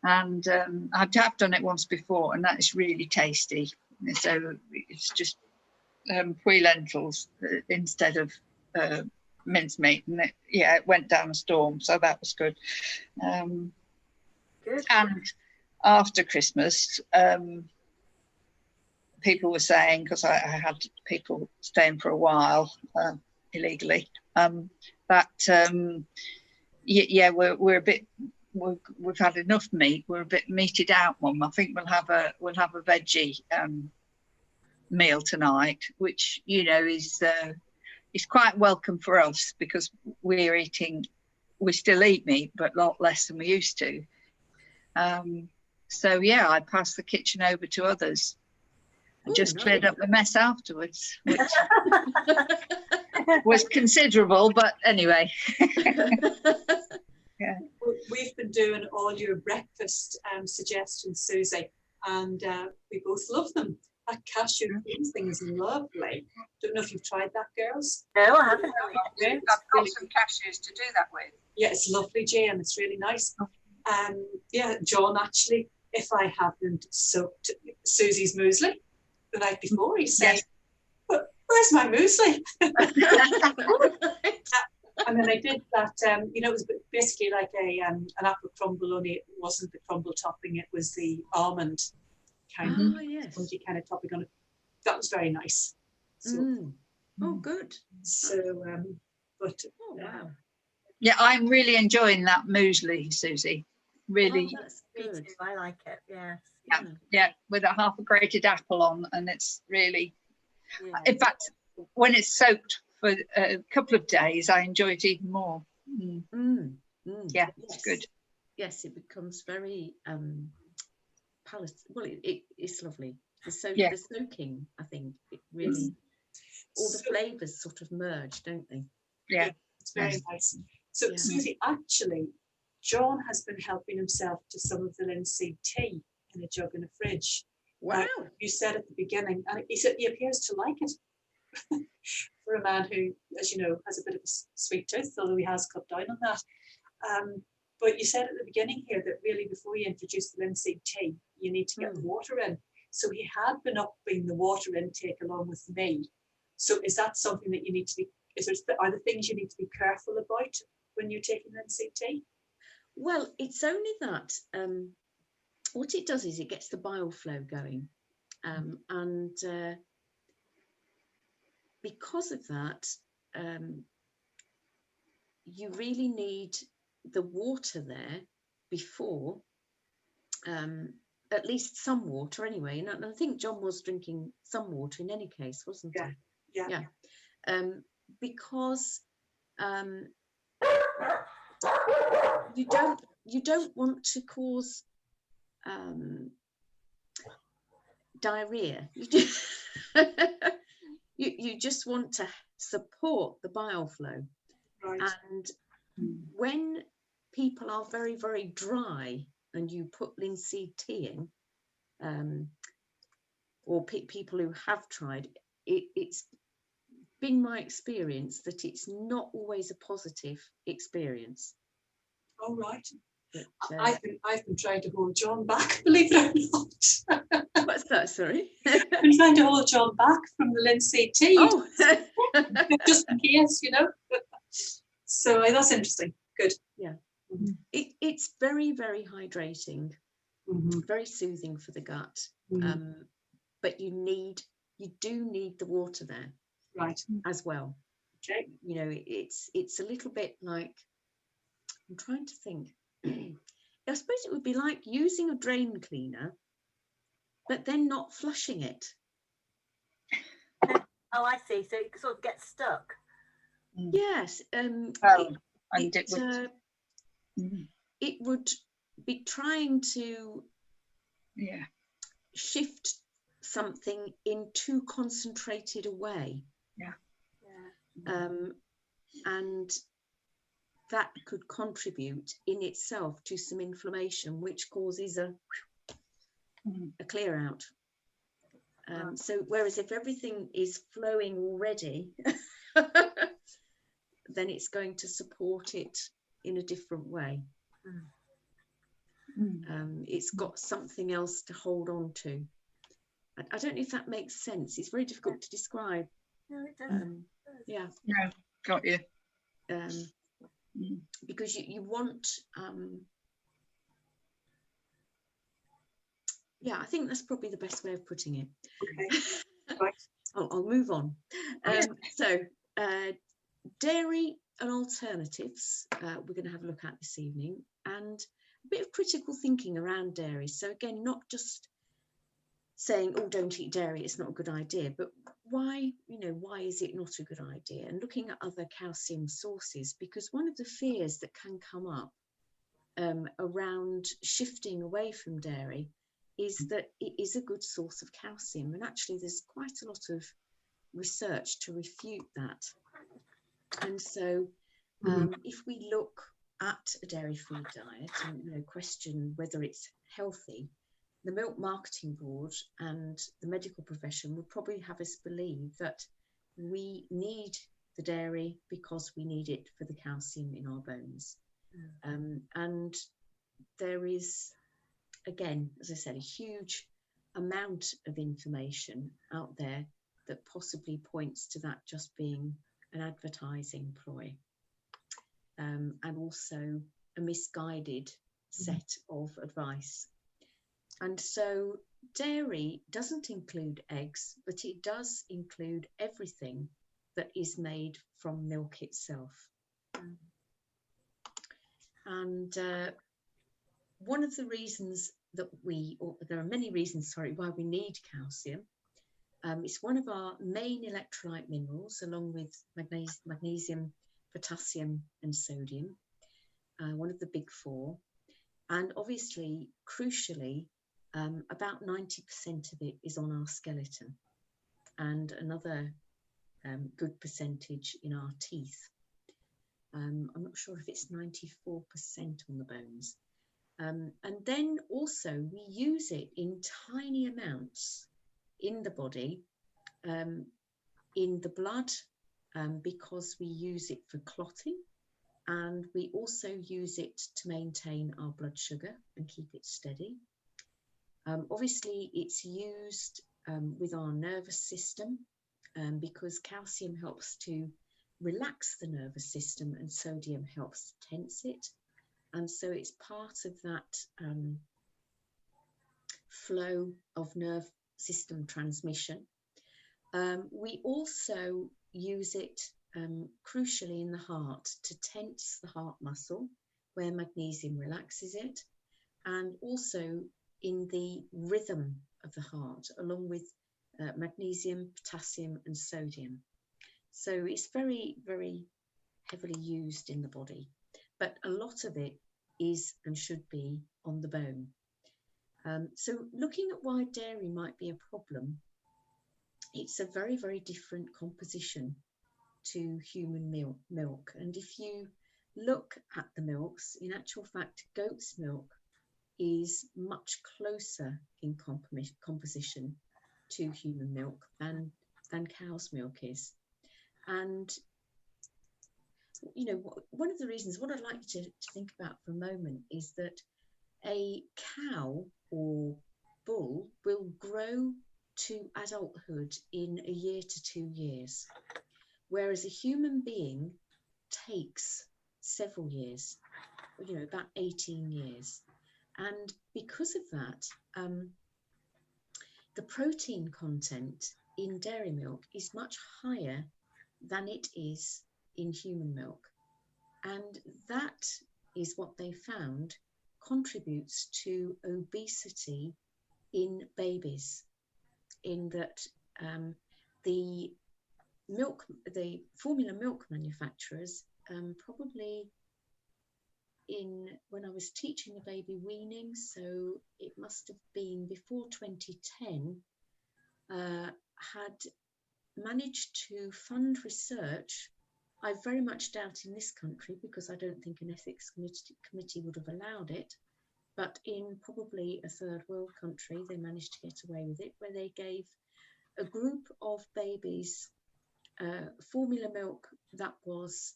And I have done it once before, and that is really tasty. So it's just pui lentils instead of mincemeat, and it went down a storm, so that was good. Good. And after Christmas, people were saying, because I had people staying for a while illegally, that we're a bit, we've had enough meat. We're a bit meated out, Mum. I think we'll have a veggie meal tonight, which is quite welcome for us, because we still eat meat, but a lot less than we used to. So yeah, I passed the kitchen over to others and just cleared up the mess afterwards, which was considerable, but anyway. Yeah. We've been doing all your breakfast suggestions, Susie, and we both love them. That cashew cream thing is lovely. Don't know if you've tried that, girls. No, I haven't. I've got some cashews to do that with. Yeah, it's lovely, Jane. It's really nice. John, actually, if I hadn't soaked Susie's muesli the night before, he said, "Where's my muesli?" And then I did that. It was basically like an apple crumble, only it wasn't the crumble topping; it was the almond kind of spongy kind of topping on it. That was very nice. So, Good. So, wow. Yeah, I'm really enjoying that muesli, Susie. Really. Oh, that's good. I like it. Yes. Yeah, with a half a grated apple on, and it's really. Yeah. In fact, when it's soaked for a couple of days, I enjoy it even more. Yeah, it's good. Yes, it becomes very palatable. It's lovely. The soaking, I think, it really all the flavours sort of merge, don't they? Yeah, it's very nice. So, Susie, actually, John has been helping himself to some of the linseed tea in a jug in a fridge. Wow. You said at the beginning, and he said he appears to like it. For a man who, as you know, has a bit of a sweet tooth, although he has cut down on that. But you said at the beginning here that really before you introduce the linseed tea, you need to get the water in. So he had been upping the water intake along with me. So is that something that you need to be, are there things you need to be careful about when you're taking linseed tea? Well, it's only that what it does is it gets the bile flow going. And because of that, you really need the water there before, at least some water anyway. And I think John was drinking some water in any case, wasn't he? Yeah. Because you don't want to cause diarrhea. You just want to support the bile flow. Right. And when people are very, very dry and you put linseed tea in, or people who have tried, it's been my experience that it's not always a positive experience. Oh, right. But, I've been trying to hold John back, believe it or not. what's that? Sorry. I've been trying to hold John back from the linseed tea, Oh. just in case, you know. So that's interesting. Good. Yeah. Mhm. It's very, very hydrating, Mhm. very soothing for the gut. Mhm. But you do need the water there Right. as well. Okay. You know, it's a little bit like, I'm trying to think. I suppose it would be like using a drain cleaner, but then not flushing it. Oh, I see. So it sort of gets stuck. Yes. It would be trying to shift something in too concentrated a way. And that could contribute in itself to some inflammation, which causes a clear out. So whereas if everything is flowing already, then it's going to support it in a different way. It's got something else to hold on to. I don't know if that makes sense. It's very difficult to describe. No, it does. Yeah. Yeah, got you. Because you want, yeah, I think that's probably the best way of putting it. Okay. Right. I'll move on. So dairy and alternatives we're going to have a look at this evening, and a bit of critical thinking around dairy. So again, not just saying, oh, don't eat dairy, it's not a good idea, but why is it not a good idea? And looking at other calcium sources, because one of the fears that can come up around shifting away from dairy is that it is a good source of calcium, and actually there's quite a lot of research to refute that. And so if we look at a dairy free diet and question whether it's healthy, the Milk Marketing Board and the medical profession would probably have us believe that we need the dairy because we need it for the calcium in our bones. And there is, again, as I said, a huge amount of information out there that possibly points to that just being an advertising ploy, and also a misguided set of advice. And so dairy doesn't include eggs, but it does include everything that is made from milk itself. And one of the reasons that there are many reasons, why we need calcium. It's one of our main electrolyte minerals, along with magnesium, potassium, and sodium, one of the big four. And obviously, crucially, about 90% of it is on our skeleton, and another good percentage in our teeth. I'm not sure if it's 94% on the bones. And then also we use it in tiny amounts in the body, in the blood, because we use it for clotting, and we also use it to maintain our blood sugar and keep it steady. Obviously, it's used with our nervous system, because calcium helps to relax the nervous system and sodium helps tense it. And so it's part of that flow of nerve system transmission. We also use it crucially in the heart to tense the heart muscle, where magnesium relaxes it, and also in the rhythm of the heart, along with magnesium, potassium, and sodium. So it's very, very heavily used in the body, but a lot of it is and should be on the bone. So looking at why dairy might be a problem, it's a very, very different composition to human milk. And if you look at the milks, in actual fact, goat's milk is much closer in composition to human milk than cow's milk is. And you know, one of the reasons, what I'd like you to think about for a moment is that a cow or bull will grow to adulthood in a year to 2 years, whereas a human being takes several years, you know, about 18 years. And because of that, the protein content in dairy milk is much higher than it is in human milk. And that is what they found contributes to obesity in babies, in that the formula milk manufacturers probably when I was teaching the baby weaning, so it must have been before 2010, had managed to fund research. I very much doubt in this country, because I don't think an ethics committee would have allowed it, but in probably a third world country, they managed to get away with it, where they gave a group of babies formula milk that was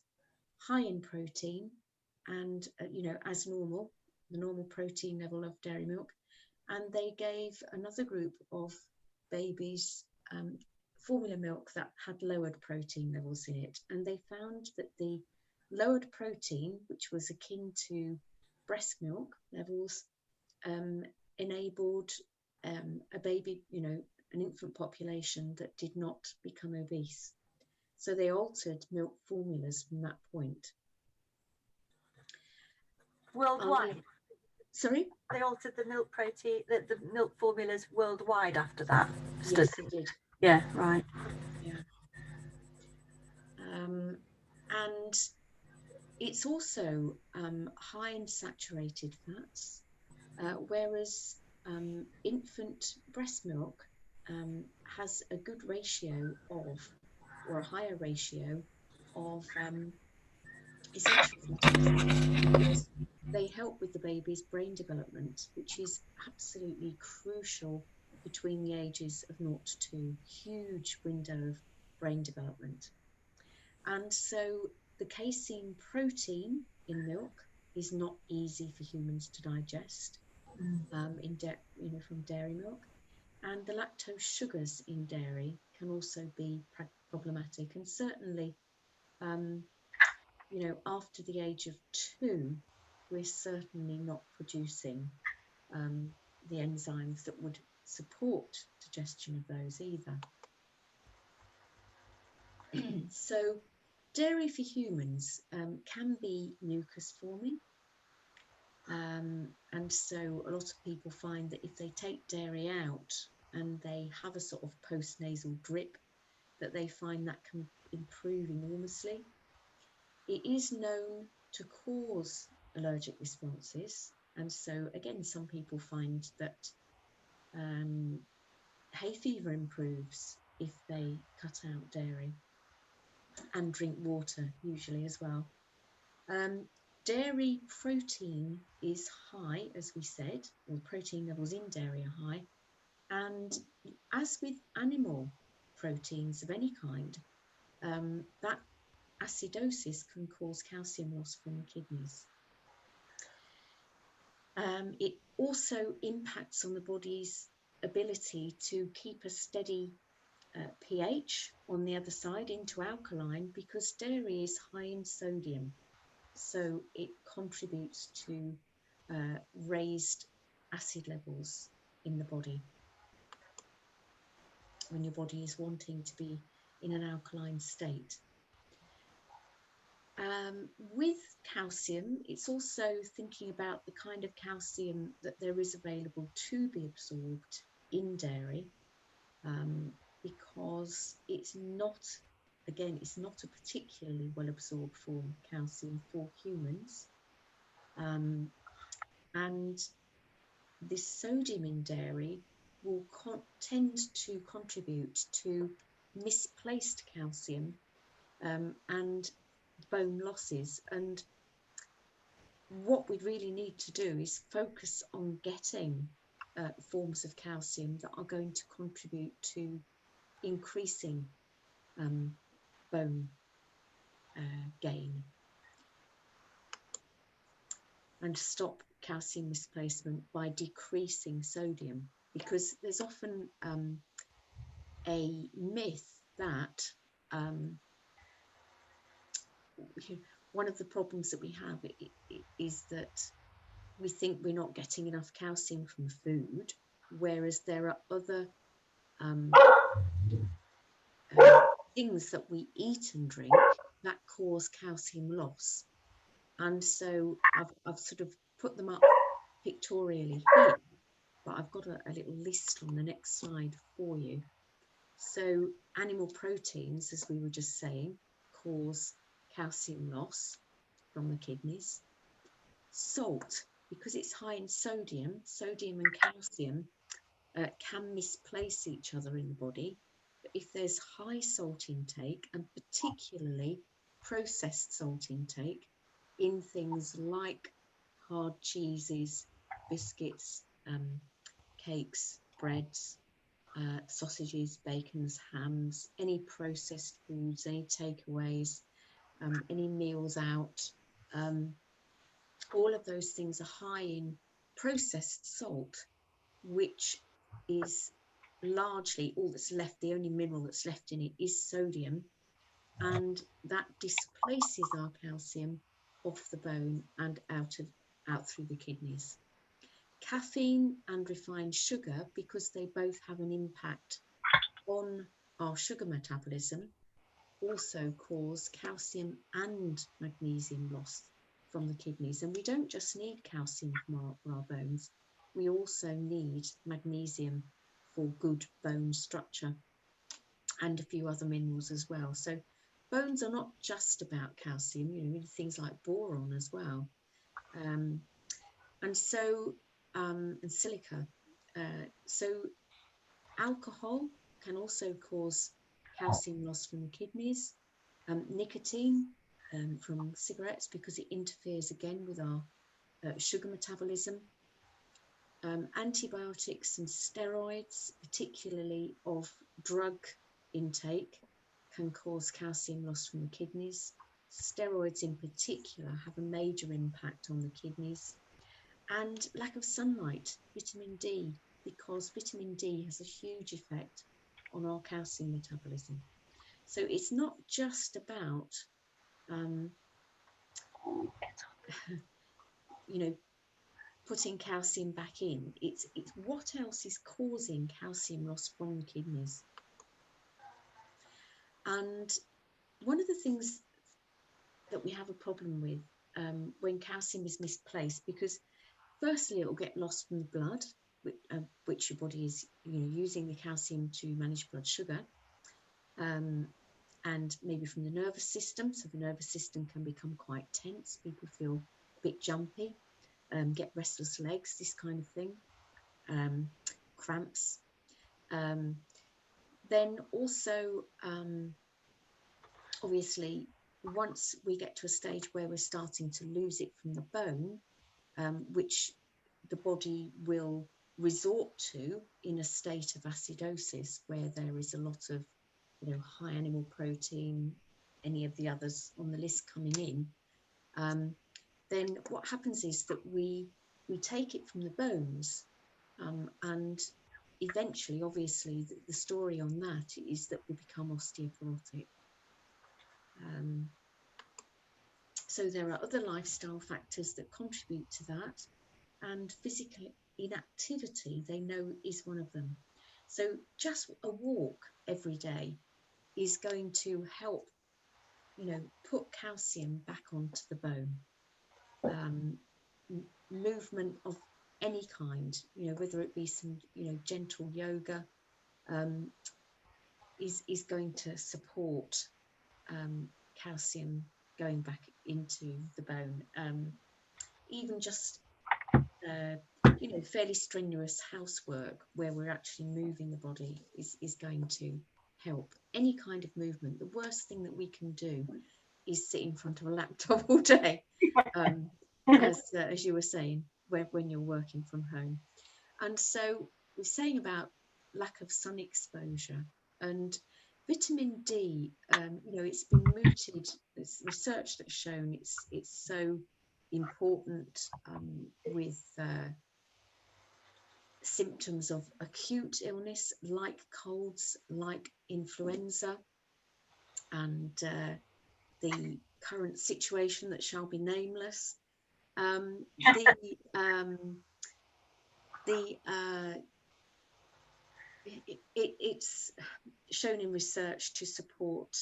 high in protein and, you know, as normal, the normal protein level of dairy milk. And they gave another group of babies formula milk that had lowered protein levels in it. And they found that the lowered protein, which was akin to breast milk levels, enabled a baby, you know, an infant population that did not become obese. So they altered milk formulas from that point. Worldwide? Sorry? They altered the milk protein, the milk formulas worldwide after that? Yes, they did. Yeah, right. Yeah. And it's also high in saturated fats, whereas infant breast milk has a good ratio of, or a higher ratio of essential fatty acids. They help with the baby's brain development, which is absolutely crucial between the ages of 0 to 2, huge window of brain development. And so the casein protein in milk is not easy for humans to digest from dairy milk. And the lactose sugars in dairy can also be problematic. And certainly, you know, after the age of 2, we're certainly not producing the enzymes that would support digestion of those either. So dairy for humans can be mucus forming. And so a lot of people find that if they take dairy out and they have a sort of post-nasal drip, that they find that can improve enormously. It is known to cause allergic responses. And so again, some people find that hay fever improves if they cut out dairy and drink water usually as well. Dairy protein is high, as we said, or protein levels in dairy are high. And as with animal proteins of any kind, that acidosis can cause calcium loss from the kidneys. It also impacts on the body's ability to keep a steady pH on the other side into alkaline, because dairy is high in sodium. So it contributes to raised acid levels in the body when your body is wanting to be in an alkaline state. With calcium, it's also thinking about the kind of calcium that there is available to be absorbed in dairy, because it's not a particularly well absorbed form of calcium for humans. And this sodium in dairy will tend to contribute to misplaced calcium and bone losses. And what we really need to do is focus on getting forms of calcium that are going to contribute to increasing bone gain, and stop calcium misplacement by decreasing sodium, because there's often a myth that one of the problems that we have is that we think we're not getting enough calcium from food, whereas there are other things that we eat and drink that cause calcium loss. And so I've sort of put them up pictorially here, but I've got a little list on the next slide for you. So animal proteins, as we were just saying, cause calcium loss from the kidneys. Salt, because it's high in sodium, sodium and calcium can misplace each other in the body. But if there's high salt intake, and particularly processed salt intake in things like hard cheeses, biscuits, cakes, breads, sausages, bacons, hams, any processed foods, any takeaways, any meals out, all of those things are high in processed salt, which is largely all that's left. The only mineral that's left in it is sodium, and that displaces our calcium off the bone and out through the kidneys. Caffeine and refined sugar, because they both have an impact on our sugar metabolism, also cause calcium and magnesium loss from the kidneys. And we don't just need calcium from our bones, we also need magnesium for good bone structure and a few other minerals as well. So bones are not just about calcium, you know, things like boron as well. And silica. So alcohol can also cause calcium loss from the kidneys. Nicotine from cigarettes, because it interferes again with our sugar metabolism. Antibiotics and steroids, particularly of drug intake, can cause calcium loss from the kidneys. Steroids in particular have a major impact on the kidneys. And lack of sunlight, vitamin D, because vitamin D has a huge effect on our calcium metabolism. So it's not just about, you know, putting calcium back in. It's what else is causing calcium loss from the kidneys. And one of the things that we have a problem with when calcium is misplaced, because firstly it will get lost from the blood, which your body is, you know, using the calcium to manage blood sugar, and maybe from the nervous system. So the nervous system can become quite tense. People feel a bit jumpy, get restless legs, this kind of thing, cramps. Then also, obviously, once we get to a stage where we're starting to lose it from the bone, which the body will resort to in a state of acidosis, where there is a lot of, you know, high animal protein, any of the others on the list coming in, then what happens is that we take it from the bones, and eventually, obviously, the story on that is that we become osteoporotic. So there are other lifestyle factors that contribute to that, and physical inactivity, they know, is one of them. So just a walk every day is going to help, you know, put calcium back onto the bone. Movement of any kind, you know, whether it be some, you know, gentle yoga, is going to support calcium going back into the bone. Even just you know, fairly strenuous housework where we're actually moving the body is going to help. Any kind of movement. The worst thing that we can do is sit in front of a laptop all day, as you were saying, when you're working from home. And so we're saying about lack of sun exposure, and vitamin D, you know, it's been mooted. There's research that's shown it's so important with symptoms of acute illness like colds, like influenza, and the current situation that shall be nameless. It's shown in research to support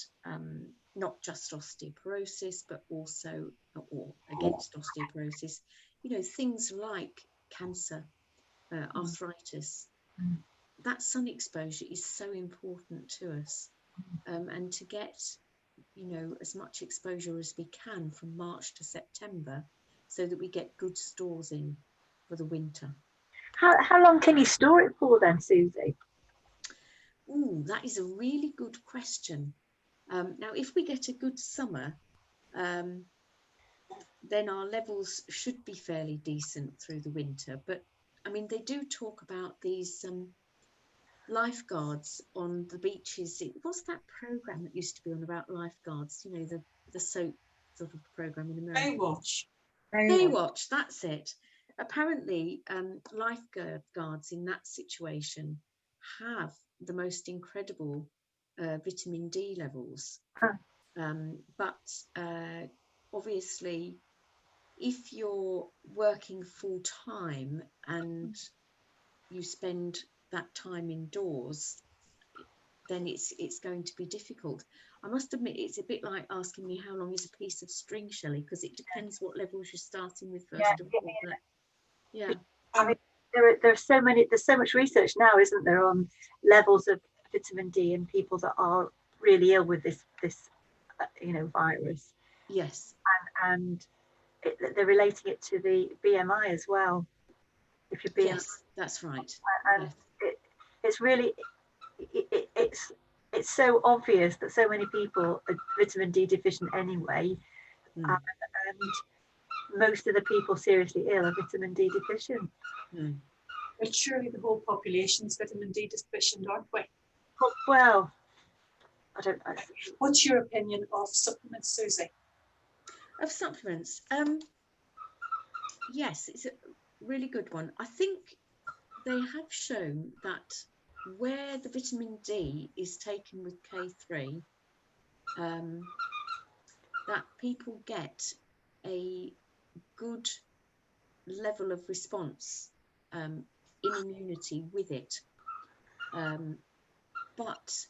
not just osteoporosis, but also or against osteoporosis. You know, things like cancer, arthritis. That sun exposure is so important to us, and to get, you know, as much exposure as we can from March to September, so that we get good stores in for the winter. How long can you store it for then, Susie? Ooh, that is a really good question. Now, if we get a good summer, then our levels should be fairly decent through the winter. But I mean, they do talk about these lifeguards on the beaches. What's that program that used to be on about lifeguards? You know, the soap sort of program in America. Baywatch, that's it. Apparently, lifeguards in that situation have the most incredible vitamin D levels. But obviously, if you're working full time and you spend that time indoors, then it's going to be difficult. I must admit, it's a bit like asking me how long is a piece of string, Shelley, because it depends what levels you're starting with first of all. But yeah, I mean, there's so much research now, isn't there, on levels of vitamin D in people that are really ill with this you know, virus. Yes. And they're relating it to the BMI as well. If you're being, yes, that's right. And yes. It's really it's so obvious that so many people are vitamin D deficient anyway, and most of the people seriously ill are vitamin D deficient. But surely the whole population's vitamin D deficient, aren't we? Well, I don't know. What's your opinion of supplements, Susie? Of supplements? Yes, it's a really good one. I think they have shown that where the vitamin D is taken with K3, that people get a good level of response in immunity with it. But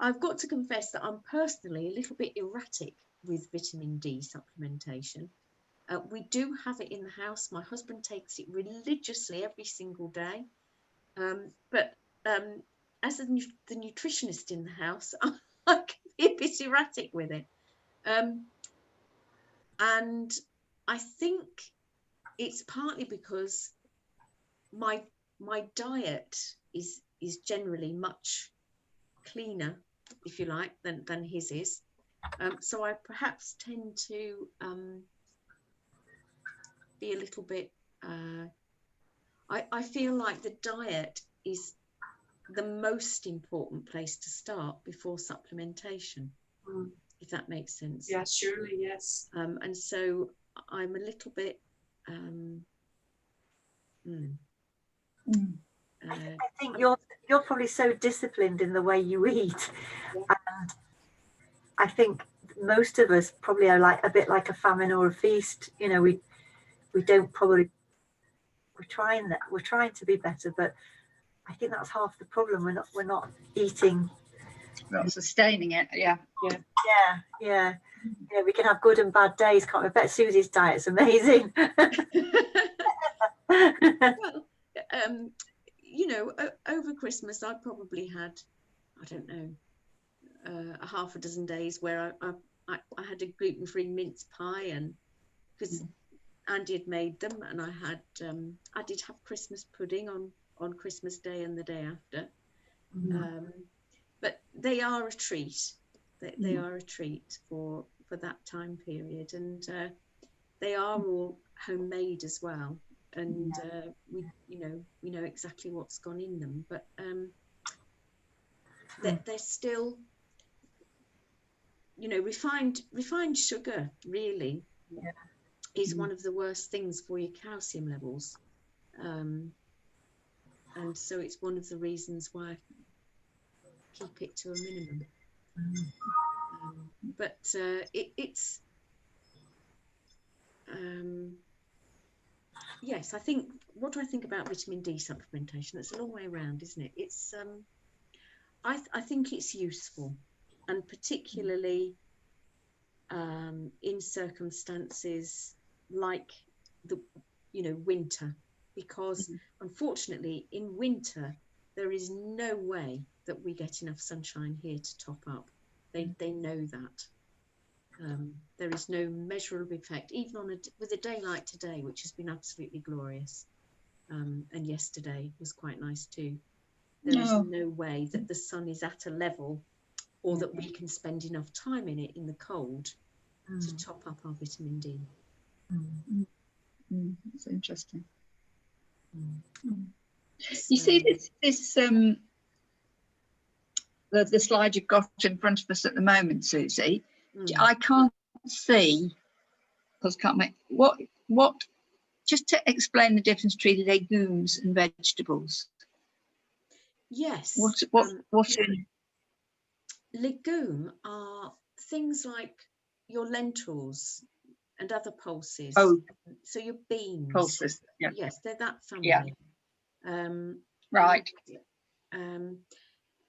I've got to confess that I'm personally a little bit erratic with vitamin D supplementation. We do have it in the house. My husband takes it religiously every single day. But as the nutritionist in the house, I can be a bit erratic with it. And I think it's partly because my diet is generally much cleaner, if you like, than his is. So I perhaps tend to be a little bit, I feel like the diet is the most important place to start before supplementation, if that makes sense. Yeah, surely, yes. And so I'm a little bit, I think you're probably so disciplined in the way you eat, and I think most of us probably are like a bit like a famine or a feast. You know, we don't probably, we're trying to be better, but I think that's half the problem. We're not eating, not sustaining it. Yeah. We can have good and bad days, can't we? I bet Susie's diet's amazing. Well, you know, over Christmas I probably had, I don't know, a half a dozen days where I had a gluten-free mince pie, and because Andy had made them, and I did have Christmas pudding on Christmas Day and the day after. But they are a treat. They are a treat for that time period, and they are all homemade as well. and we know exactly what's gone in them, but they're still, refined sugar really is one of the worst things for your calcium levels, and so it's one of the reasons why I keep it to a minimum. But it's yes, I think, what do I think about vitamin D supplementation? It's a long way around, isn't it? It's I think it's useful, and particularly in circumstances like the winter, because unfortunately in winter there is no way that we get enough sunshine here to top up. They know that. There is no measurable effect, even on with a day like today, which has been absolutely glorious, and yesterday was quite nice too. There is no way that the sun is at a level, or that we can spend enough time in it in the cold to top up our vitamin D. That's interesting. You see this the slide you've got in front of us at the moment, Susie. I can't see, because can't make what just to explain the difference between legumes and vegetables. Yes. What in legume are things like your lentils and other pulses. So your beans. Pulses, yes, they're that family. Right.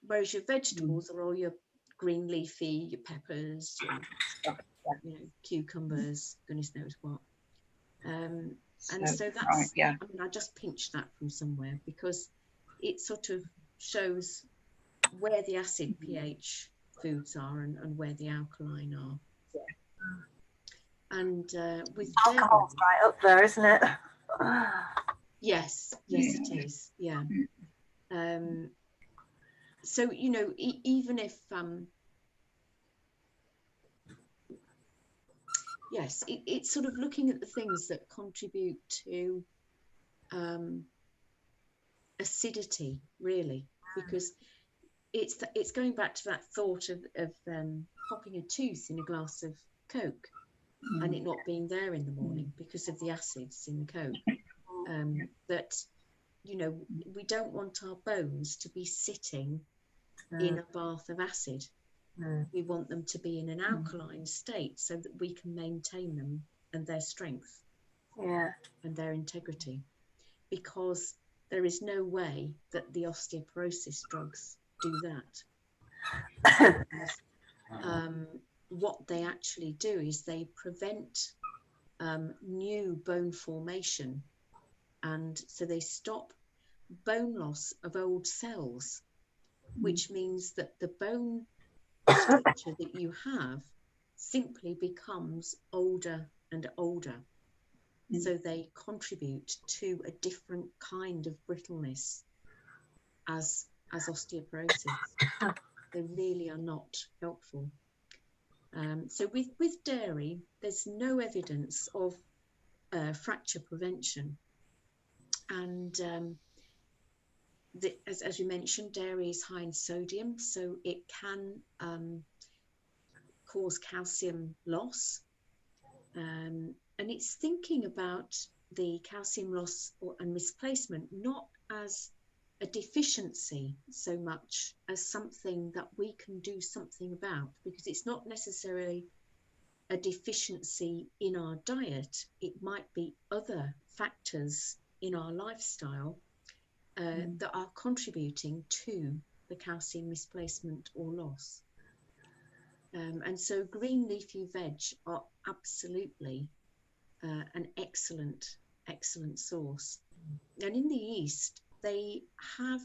Whereas your vegetables are all your green leafy, your peppers, your cucumbers, goodness knows what. And so that's right, I mean, I just pinched that from somewhere because it sort of shows where the acid pH foods are and where the alkaline are. And with alcohol's right up there, isn't it? yes, it is. Yeah. So even if yes, it's sort of looking at the things that contribute to acidity, really, because it's going back to that thought of popping a tooth in a glass of Coke and it not being there in the morning because of the acids in the Coke. That we don't want our bones to be sitting in a bath of acid. We want them to be in an alkaline state so that we can maintain them and their strength and their integrity, because there is no way that the osteoporosis drugs do that. What they actually do is they prevent new bone formation, and so they stop bone loss of old cells, which means that the bone structure that you have simply becomes older and older. So they contribute to a different kind of brittleness as osteoporosis. They really are not helpful. So with dairy, there's no evidence of fracture prevention. And as you mentioned, dairy is high in sodium, so it can cause calcium loss. And it's thinking about the calcium loss and misplacement not as a deficiency so much as something that we can do something about, because it's not necessarily a deficiency in our diet. It might be other factors in our lifestyle that are contributing to the calcium misplacement or loss. And so green leafy veg are absolutely an excellent source. And in the East, they have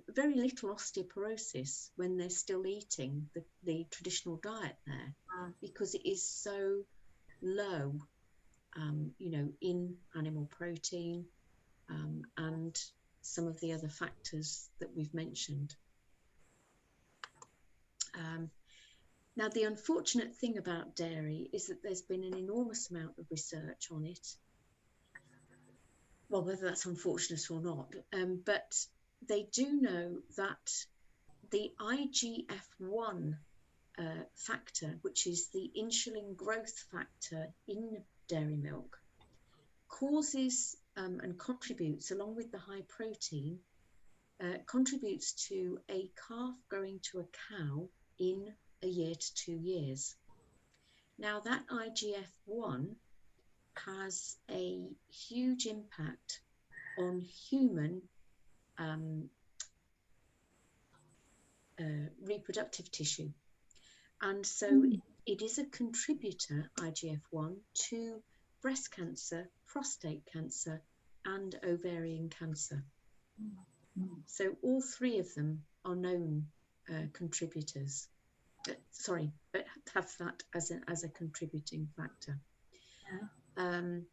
very little osteoporosis when they're still eating the traditional diet there, because it is so low, in animal protein and some of the other factors that we've mentioned. Now, the unfortunate thing about dairy is that there's been an enormous amount of research on it, well, whether that's unfortunate or not, but they do know that the IGF-1 factor, which is the insulin growth factor in dairy milk, causes and contributes, along with the high protein, contributes to a calf growing to a cow in a year to 2 years. Now, that IGF-1 has a huge impact on human reproductive tissue. And so it is a contributor, IGF-1, to breast cancer, prostate cancer, and ovarian cancer. So all three of them are known contributors. But have that as a contributing factor. And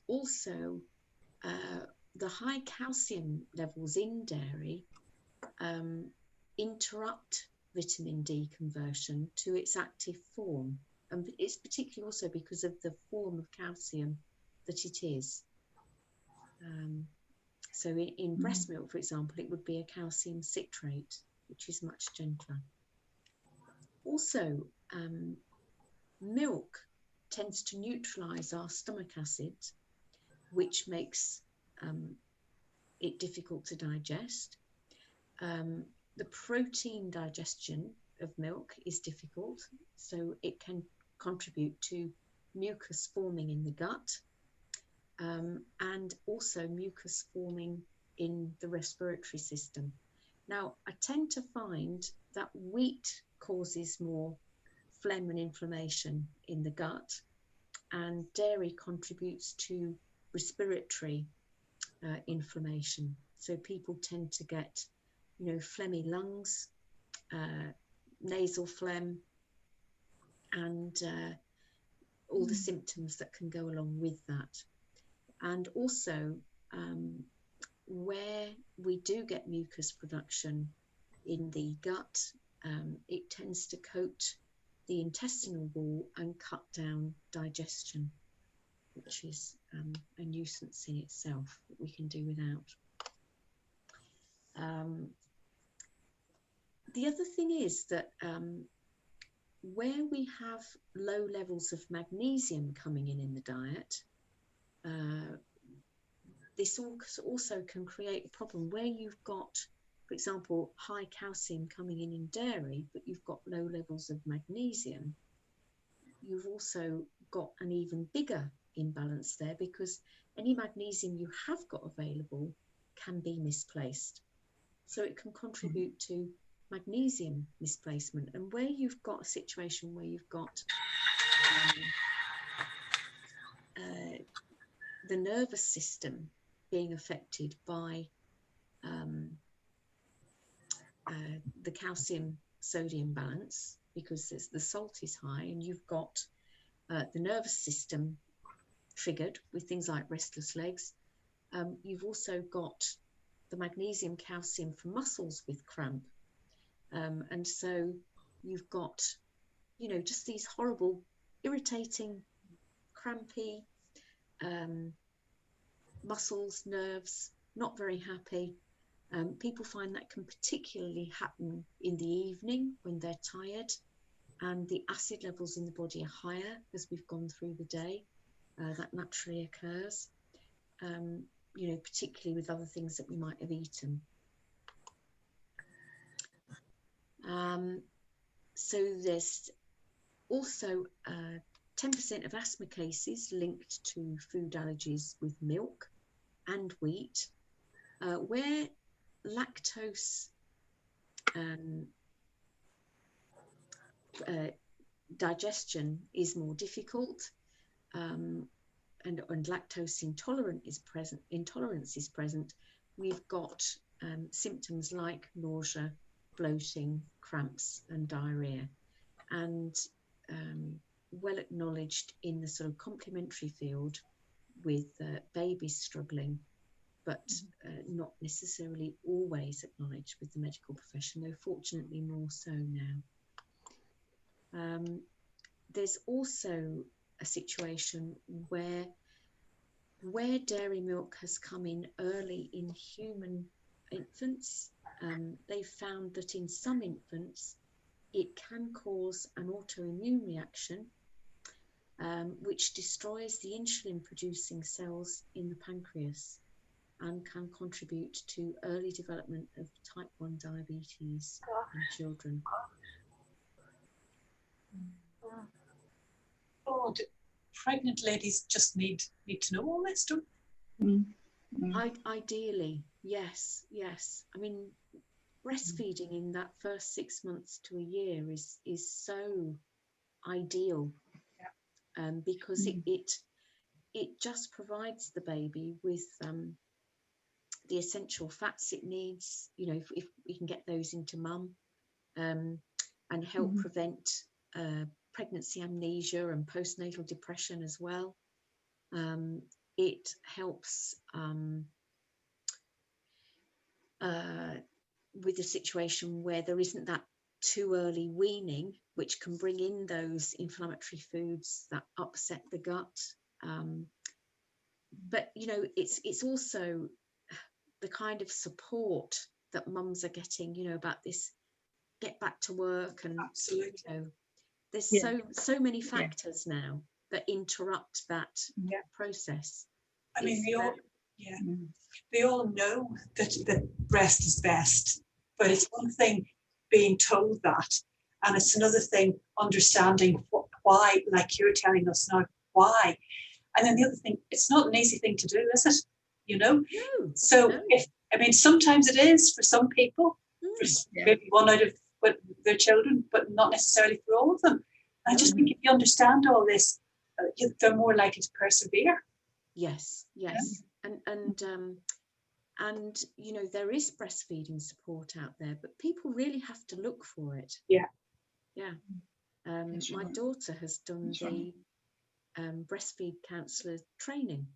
also the high calcium levels in dairy interrupt vitamin D conversion to its active form. And it's particularly also because of the form of calcium that it is. So in breast milk, for example, it would be a calcium citrate, which is much gentler. Also, milk tends to neutralize our stomach acid, which makes it difficult to digest. The protein digestion of milk is difficult, so it can contribute to mucus forming in the gut, and also mucus forming in the respiratory system. Now, I tend to find that wheat causes more phlegm and inflammation in the gut, and dairy contributes to respiratory inflammation. So people tend to get, phlegmy lungs, nasal phlegm, and all the symptoms that can go along with that. And also, where we do get mucus production in the gut, it tends to coat the intestinal wall and cut down digestion, which is a nuisance in itself that we can do without. The other thing is that where we have low levels of magnesium coming in the diet, this also can create a problem where you've got, for example, high calcium coming in dairy, but you've got low levels of magnesium. You've also got an even bigger imbalance there, because any magnesium you have got available can be misplaced. So it can contribute to magnesium misplacement. And where you've got a situation where you've got the nervous system being affected by the calcium sodium balance, because the salt is high, and you've got the nervous system triggered with things like restless legs, you've also got the magnesium calcium from muscles with cramp, and so you've got just these horrible, irritating, crampy muscles, nerves, not very happy. People find that can particularly happen in the evening when they're tired and the acid levels in the body are higher as we've gone through the day. That naturally occurs, particularly with other things that we might have eaten. So there's also 10% of asthma cases linked to food allergies with milk and wheat, where lactose digestion is more difficult, and lactose intolerance is present. We've got symptoms like nausea, bloating, cramps, and diarrhea, and well acknowledged in the sort of complementary field with babies struggling, but not necessarily always acknowledged with the medical profession, though fortunately more so now. There's also a situation where where dairy milk has come in early in human infants, they found that in some infants it can cause an autoimmune reaction, which destroys the insulin producing cells in the pancreas and can contribute to early development of type 1 diabetes in children. Oh, pregnant ladies just need to know all this, don't they? Ideally, yes. I mean, breastfeeding in that first 6 months to a year is so ideal, because it just provides the baby with the essential fats it needs. You know, if we can get those into mum, and help prevent pregnancy amnesia and postnatal depression as well. It helps with a situation where there isn't that too early weaning, which can bring in those inflammatory foods that upset the gut. But you know, it's also the kind of support that mums are getting, you know, about this get back to work, and Absolutely. you know, there's so many factors now that interrupt that process. I mean, they all know that the breast is best, but it's one thing being told that, and it's another thing understanding why, like you're telling us now, why. And then the other thing, it's not an easy thing to do, is it? You know? No, so sometimes it is for some people, for maybe one out of their children, but not necessarily for all of them. I just think if you understand all this, they're more likely to persevere. Yes. And you know, there is breastfeeding support out there, but people really have to look for it. My daughter has done the breastfeed counsellor training,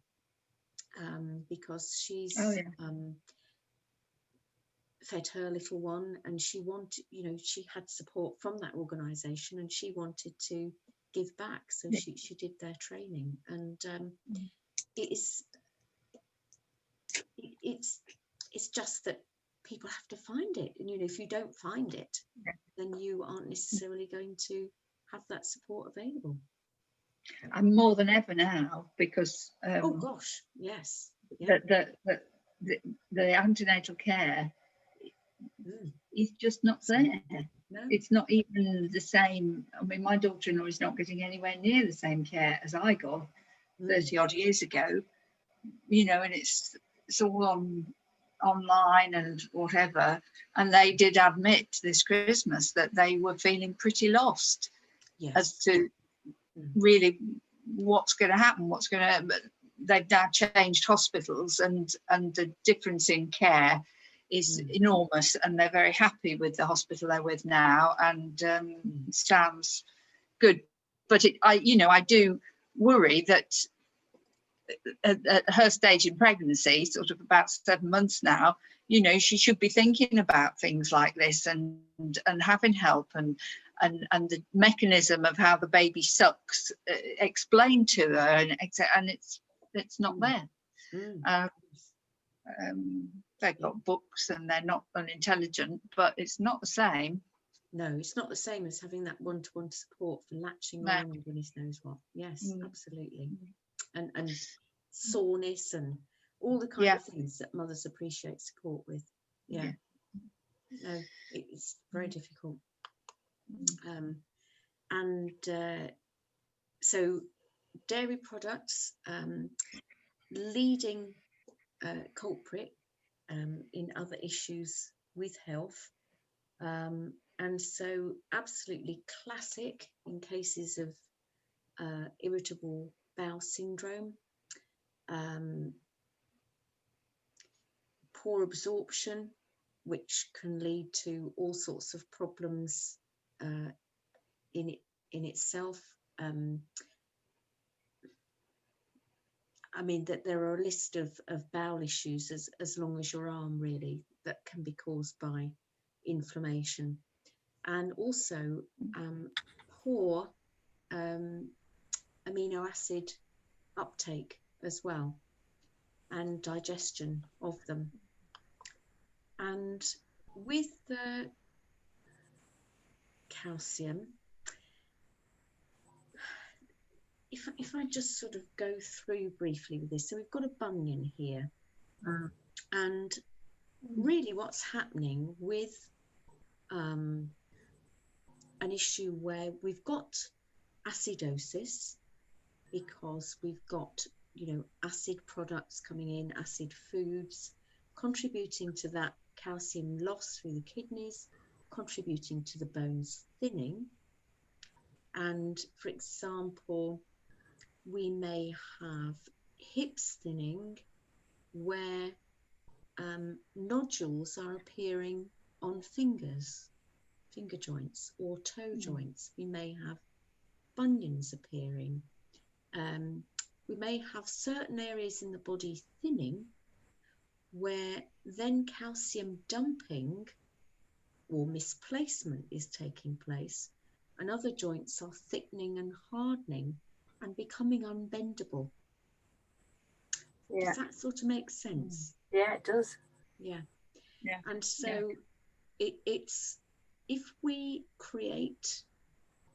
because she's fed her little one, and she wanted, you know, she had support from that organisation, and she wanted to give back, so she did their training. And it's just that people have to find it, and you know, if you don't find it, then you aren't necessarily going to have that support available. And more than ever now, because oh gosh, yes, the antenatal care is just not there. No. It's not even the same. I mean, my daughter-in-law is not getting anywhere near the same care as I got 30 odd years ago, you know, and it's all online and whatever. And they did admit this Christmas that they were feeling pretty lost as to really what's going to happen, but they've now changed hospitals, and the difference in care is enormous, and they're very happy with the hospital they're with now, and sounds good. But I do worry that at her stage in pregnancy, sort of about 7 months now, you know, she should be thinking about things like this and having help, and the mechanism of how the baby sucks explained to her, and it's not there. They've got books and they're not unintelligent, but it's not the same. No, it's not the same as having that one-to-one support for latching on and goodness knows what. Yes, absolutely. And soreness and all the kind of things that mothers appreciate support with. No, it's very difficult. So dairy products, leading culprit in other issues with health, and so absolutely classic in cases of irritable bowel syndrome, poor absorption, which can lead to all sorts of problems in itself. I mean, that there are a list of bowel issues as long as your arm, really, that can be caused by inflammation, and also poor amino acid uptake as well. and digestion of them. And with the calcium, if I just sort of go through briefly with this, so we've got a bunion here, and really what's happening with an issue where we've got acidosis, because we've got, you know, acid products coming in, acid foods, contributing to that calcium loss through the kidneys, contributing to the bones thinning. And for example, we may have hips thinning where nodules are appearing on fingers, finger joints or toe joints. We may have bunions appearing. We may have certain areas in the body thinning where then calcium dumping or misplacement is taking place, and other joints are thickening and hardening and becoming unbendable. Yeah. Does that sort of make sense? Yeah, it does. Yeah. Yeah. And so it's, if we create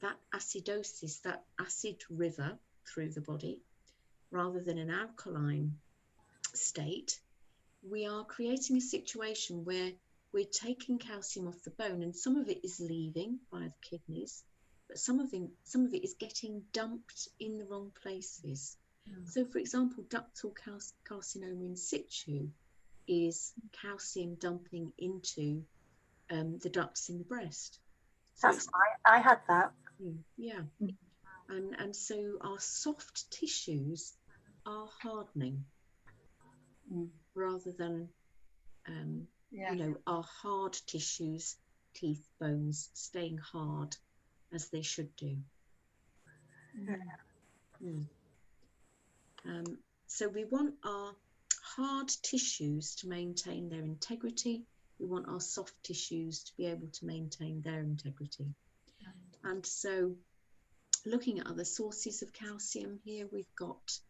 that acidosis, that acid river through the body, rather than an alkaline state, we are creating a situation where we're taking calcium off the bone, and some of it is leaving via the kidneys, but some of it is getting dumped in the wrong places. So, for example, ductal carcinoma in situ is calcium dumping into the ducts in the breast. So That's right. I had that. yeah. And so our soft tissues are hardening rather than, you know, our hard tissues, teeth, bones, staying hard as they should do. So we want our hard tissues to maintain their integrity. We want our soft tissues to be able to maintain their integrity. And so looking at other sources of calcium here, we've got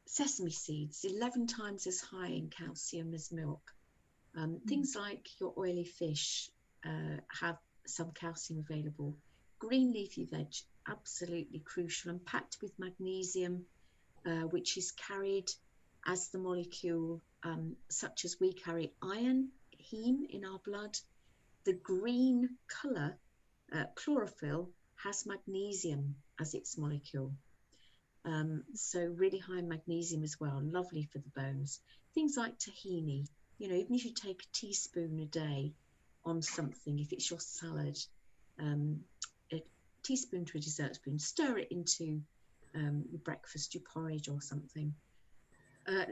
sesame seeds, 11 times as high in calcium as milk. Things like your oily fish have some calcium available. Green leafy veg, absolutely crucial, and packed with magnesium, which is carried as the molecule, such as we carry iron, heme in our blood. The green colour, chlorophyll, has magnesium as its molecule. So really high in magnesium as well, lovely for the bones. Things like tahini, you know, even if you take a teaspoon a day on something, if it's your salad, a teaspoon to a dessert spoon, stir it into your breakfast, your porridge or something.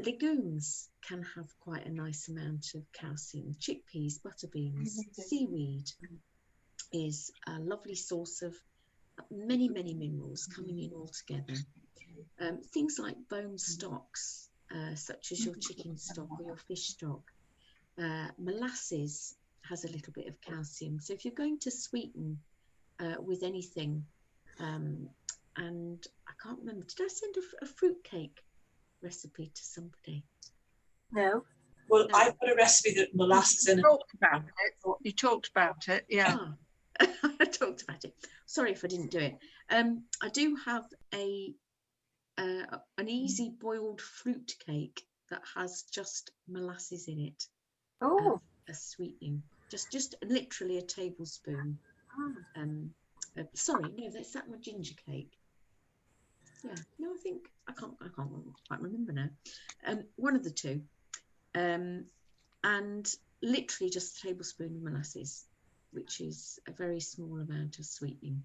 Legumes can have quite a nice amount of calcium. Chickpeas, butter beans, seaweed is a lovely source of many, many minerals coming in all together. Things like bone stocks, such as your chicken stock or your fish stock. Molasses has a little bit of calcium. So if you're going to sweeten with anything, and I can't remember, did I send a fruit cake recipe to somebody? No. Well, No. I've got a recipe that molasses in it. You talked about it, yeah. I talked about it. Sorry if I didn't do it. I do have an easy boiled fruit cake that has just molasses in it. Oh. A sweetening, just literally a tablespoon. Sorry, no, that's that my ginger cake. Yeah, no, I think I can't quite remember now. One of the two, and literally just a tablespoon of molasses, which is a very small amount of sweetening.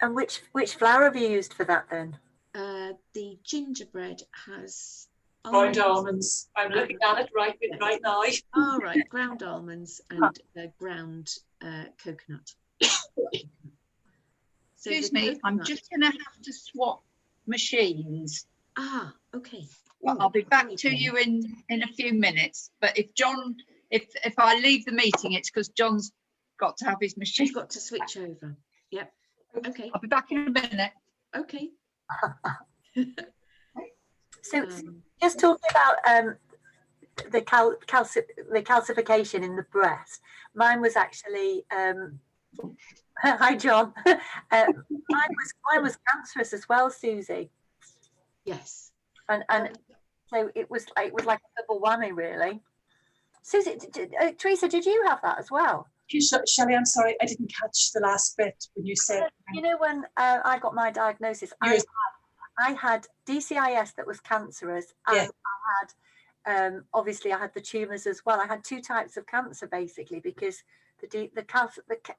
And which flour have you used for that then? The gingerbread has Ground almonds. I'm looking at it right now. All right, ground almonds and ground coconut. So Excuse me, I'm coconut, just going to have to swap machines. Ah, okay. But I'll be back to you in a few minutes. But if John, if I leave the meeting, it's because John's got to have his machine. He's got to switch over. Yep. Okay. I'll be back in a minute. Okay. So just talking about the calcification in the breast, mine was actually hi John. Mine was cancerous as well, Susie. Yes. And so it was like a double whammy, really. Susie, Teresa, did you have that as well? Shelley, I'm sorry, I didn't catch the last bit when you said. You know, when I got my diagnosis, I had DCIS that was cancerous, and Yes. I had obviously I had the tumours as well. I had two types of cancer basically, because the calcified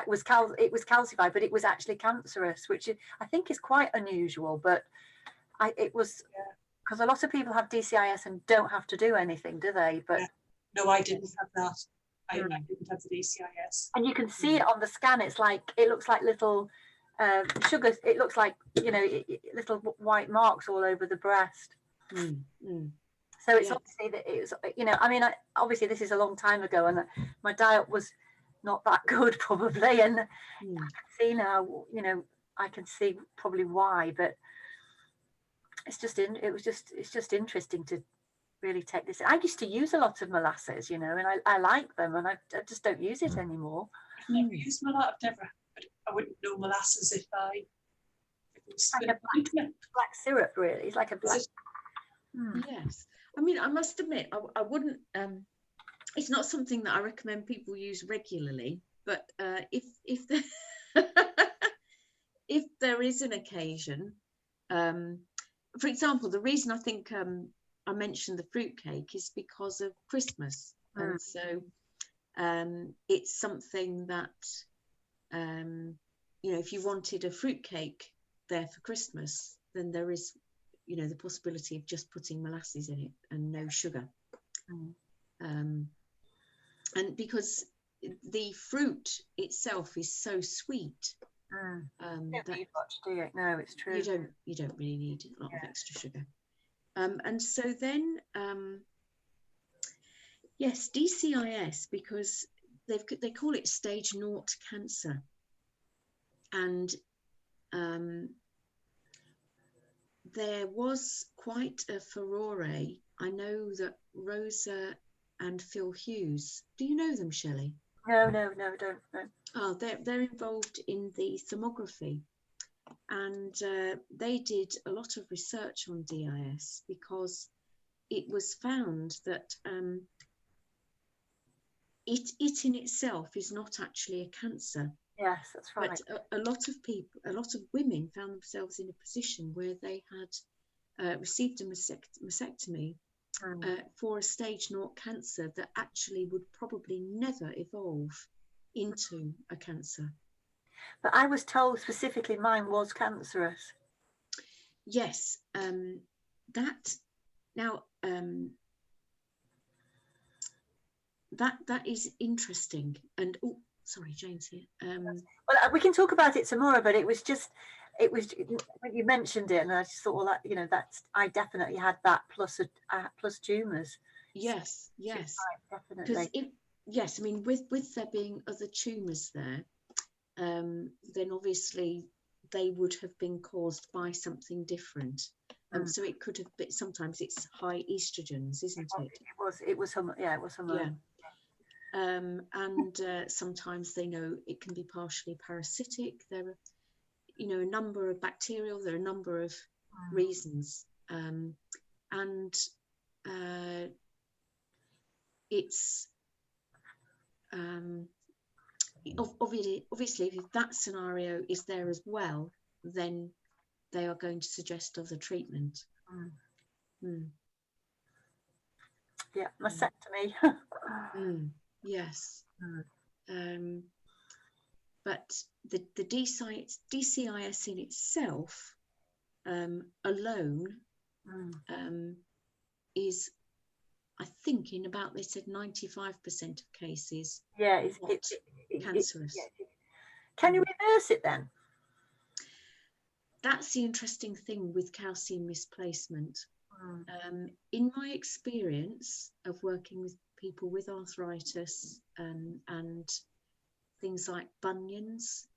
was calcified, but it was actually cancerous, which I think is quite unusual. But it was because a lot of people have DCIS and don't have to do anything, do they? But no, I didn't have that. I didn't have the DCIS. And you can see it on the scan. It's like, it looks like little sugars. It looks like, you know, little white marks all over the breast. So it's obviously that it was, you know, I mean, obviously this is a long time ago, and my diet was not that good probably. And I can see now, you know, I can see probably why, but it's just it's just interesting to really take this. I used to use a lot of molasses, you know, and I like them, and I just don't use it anymore. I've never used molasses. I wouldn't know molasses if it was like a black syrup, really. It's like a black. Yes, I mean, I must admit, I wouldn't. It's not something that I recommend people use regularly, but if if there is an occasion, for example, the reason I think I mentioned the fruitcake is because of Christmas, and so it's something that you know, if you wanted a fruitcake there for Christmas, then there is, you know, the possibility of just putting molasses in it and no sugar, and because the fruit itself is so sweet. Don't need much, do you? No, it's true. You don't really need a lot of extra sugar. And so then, yes, DCIS, because they call it stage 0 cancer, and there was quite a furore. I know that Rosa and Phil Hughes. Do you know them, Shelley? No, don't. No. Oh, they're involved in the thermography, and they did a lot of research on DIS because it was found that it in itself is not actually a cancer. Yes, that's right. But a lot of women found themselves in a position where they had received a mastectomy for a stage 0 cancer that actually would probably never evolve into a cancer. But I was told specifically mine was cancerous. Yes, that is interesting. And oh, sorry, Jane's here. Well, we can talk about it tomorrow, but it was when you mentioned it, and I just thought, well, that, you know, that's, I definitely had that plus tumours. Yes, definitely. Yes, I mean, with there being other tumours there, then obviously they would have been caused by something different. So it could have been, sometimes it's high estrogens, isn't it? It was hormone. Yeah. And sometimes they know it can be partially parasitic. There are, you know, a number of bacterial, there are a number of reasons. And it's obviously if that scenario is there as well, then they are going to suggest other treatment. Yeah, mastectomy. Yes. But the DCIS in itself alone is, I think, in about, they said 95% of cases, it's cancerous. Can you reverse it then? That's the interesting thing with calcium misplacement. In my experience of working with people with arthritis and things like bunions,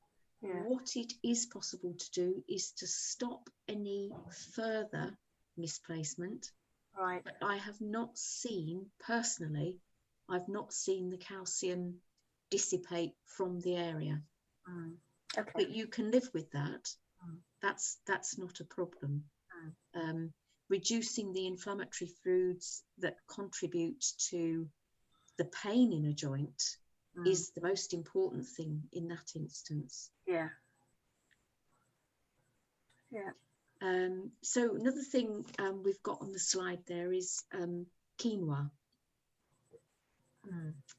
Yeah. What it is possible to do is to stop any further misplacement. Right. But I have not seen, personally, I've not seen the calcium dissipate from the area. Okay. But you can live with that. Mm. That's not a problem. Reducing the inflammatory foods that contribute to the pain in a joint is the most important thing in that instance. Yeah. Yeah. So another thing we've got on the slide there is quinoa,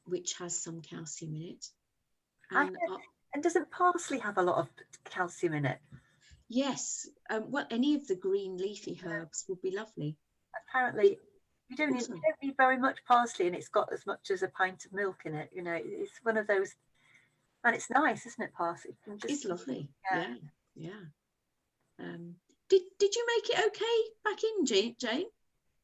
which has some calcium in it. And doesn't parsley have a lot of calcium in it? Yes. Well, any of the green leafy herbs would be lovely. Apparently, you don't need very much parsley, and it's got as much as a pint of milk in it. You know, it's one of those, and it's nice, isn't it? Parsley. It's lovely. Yeah. Did you make it okay back in, Jane?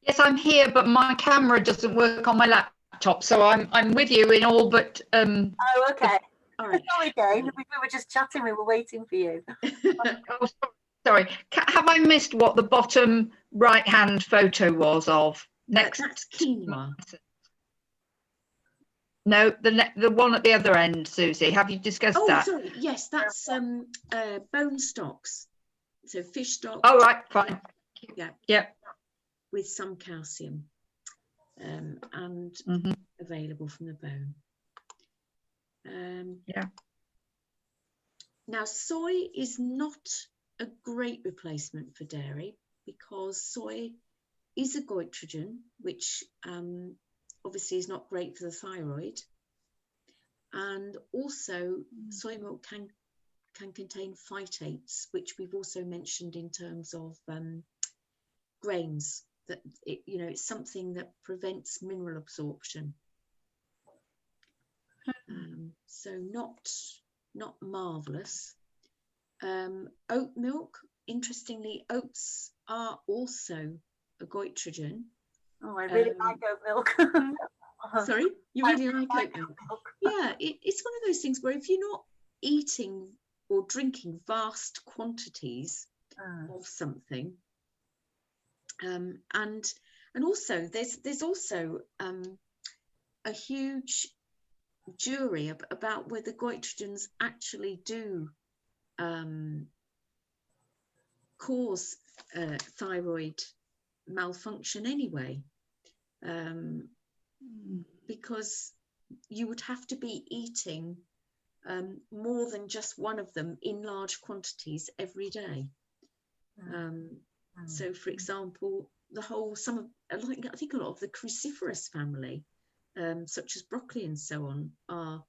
Yes, I'm here, but my camera doesn't work on my laptop, so I'm with you in all but. Oh, okay. All right. Sorry, Jane. We were just chatting. We were waiting for you. Oh, sorry. Have I missed what the bottom right-hand photo was of? Next. That's quinoa. No, the one at the other end, Susie. Have you discussed that? Oh, sorry. Yes, that's bone stocks. So fish stock. Oh, right, fine. Yeah. With some calcium, and available from the bone. Now, soy is not a great replacement for dairy because soy is a goitrogen, which obviously is not great for the thyroid, and also soy milk can contain phytates, which we've also mentioned in terms of grains. That it's something that prevents mineral absorption. So not marvelous. Oat milk, interestingly, oats are also a goitrogen. Oh, I really like oat milk. Sorry, you really like oat milk? Yeah, it's one of those things where if you're not eating or drinking vast quantities of something, and also there's also a huge jury about whether goitrogens actually do cause thyroid malfunction anyway, because you would have to be eating more than just one of them in large quantities every day. So, for example, I think a lot of the cruciferous family, such as broccoli and so on, are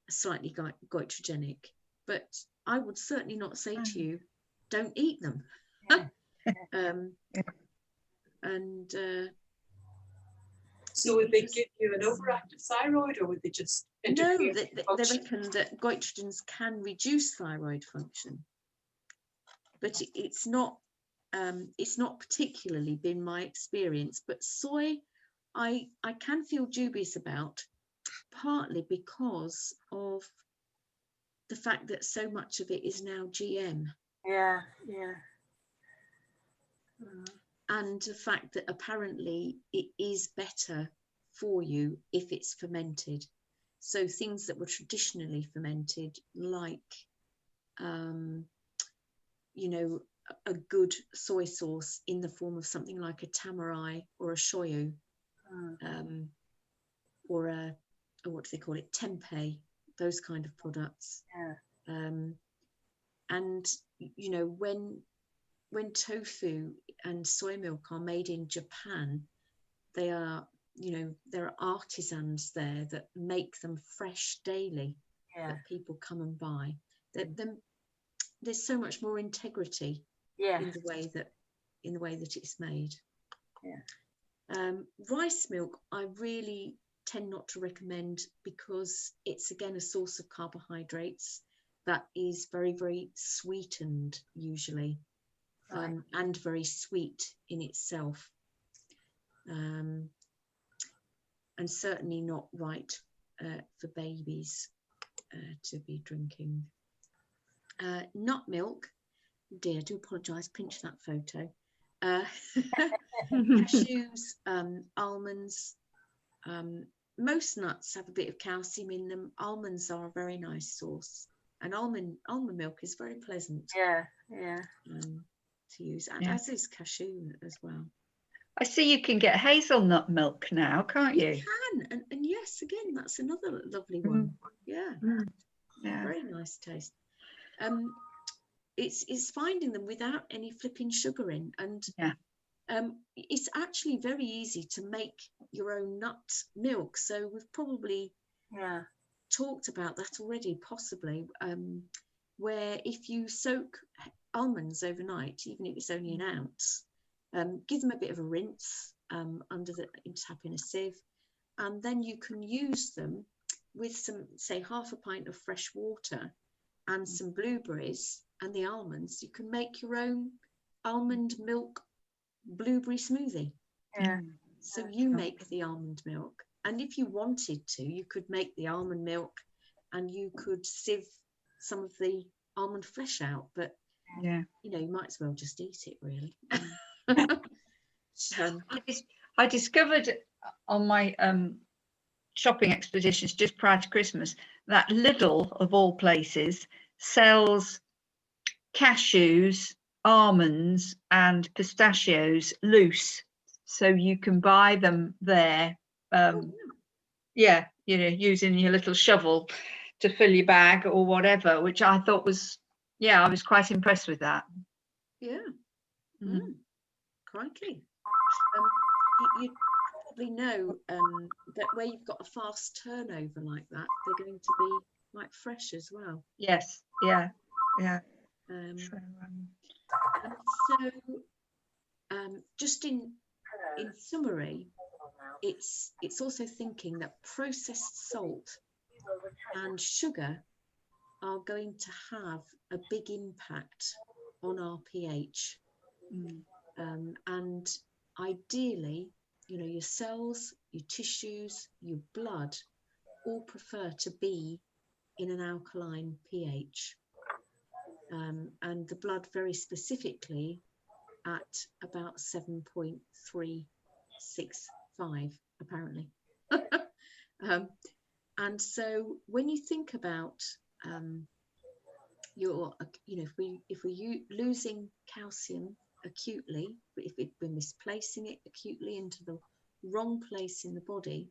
slightly goitrogenic. But I would certainly not say to you, don't eat them. So would they give you an overactive thyroid, or would they just interfere? No, they reckon that goitrogens can reduce thyroid function, but it's not particularly been my experience. But soy, I can feel dubious about, partly because of the fact that so much of it is now GM. Yeah. And the fact that apparently it is better for you if it's fermented. So things that were traditionally fermented, like, a good soy sauce in the form of something like a tamarai or a shoyu, or what do they call it, tempeh, those kind of products. And when tofu and soy milk are made in Japan, they are, there are artisans there that make them fresh daily, that people come and buy. There's so much more integrity in the way that it's made. Rice milk, I really tend not to recommend because it's again a source of carbohydrates that is very, very sweetened usually, and very sweet in itself, and certainly not right for babies to be drinking. nut milk. Dear, I do apologise, pinch that photo. Cashews, almonds. Most nuts have a bit of calcium in them. Almonds are a very nice source, and almond milk is very pleasant. Yeah. To use, and Yeah. as is cashew as well. I see you can get hazelnut milk now, can't you? You can, and yes, again, that's another lovely one. Yeah, Yeah. very nice taste. It's finding them without any flipping sugar in, and it's actually very easy to make your own nut milk. So we've probably talked about that already, possibly, where if you soak almonds overnight, even if it's only an ounce, give them a bit of a rinse tap in a sieve, and then you can use them with some, say, half a pint of fresh water and some blueberries and the almonds. You can make your own almond milk blueberry smoothie. So you make the almond milk, and if you wanted to, you could make the almond milk and you could sieve some of the almond flesh out, but you might as well just eat it, really. I discovered on my shopping expeditions just prior to Christmas that Lidl, of all places, sells cashews, almonds and pistachios loose, so you can buy them there. Using your little shovel to fill your bag or whatever, which I thought was, I was quite impressed with that. Crikey. You probably know that where you've got a fast turnover like that, they're going to be like fresh as well. Yes. And so just in summary, it's also thinking that processed salt and sugar are going to have a big impact on our pH. And ideally, your cells, your tissues, your blood all prefer to be in an alkaline pH. And the blood very specifically at about 7.365, apparently. And so when you think about if we're losing calcium acutely, if we're misplacing it acutely into the wrong place in the body,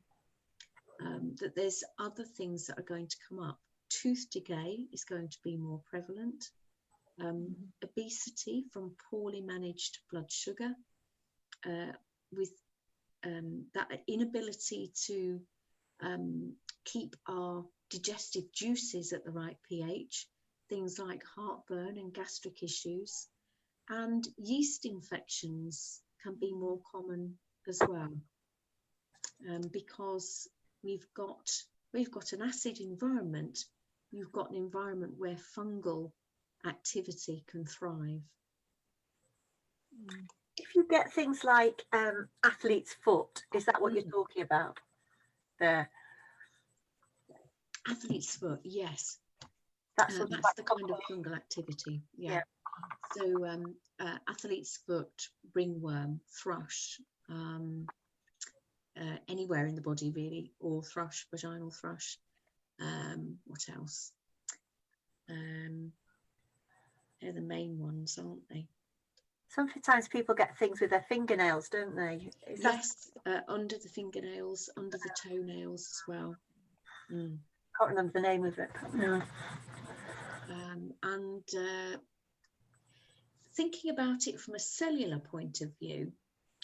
that there's other things that are going to come up. Tooth decay is going to be more prevalent. Obesity from poorly managed blood sugar, with that inability to keep our digestive juices at the right pH, things like heartburn and gastric issues, and yeast infections can be more common as well, because we've got an acid environment. You've got an environment where fungal activity can thrive. If you get things like athlete's foot, is that what you're talking about there? Athlete's foot, yes. That's the kind of fungal activity. Yeah. So athlete's foot, ringworm, thrush, anywhere in the body really, or thrush, vaginal thrush. What else? They're the main ones, aren't they? Sometimes people get things with their fingernails, don't they? Yes, under the fingernails, under the toenails as well. Can't remember the name of it. No. And thinking about it from a cellular point of view,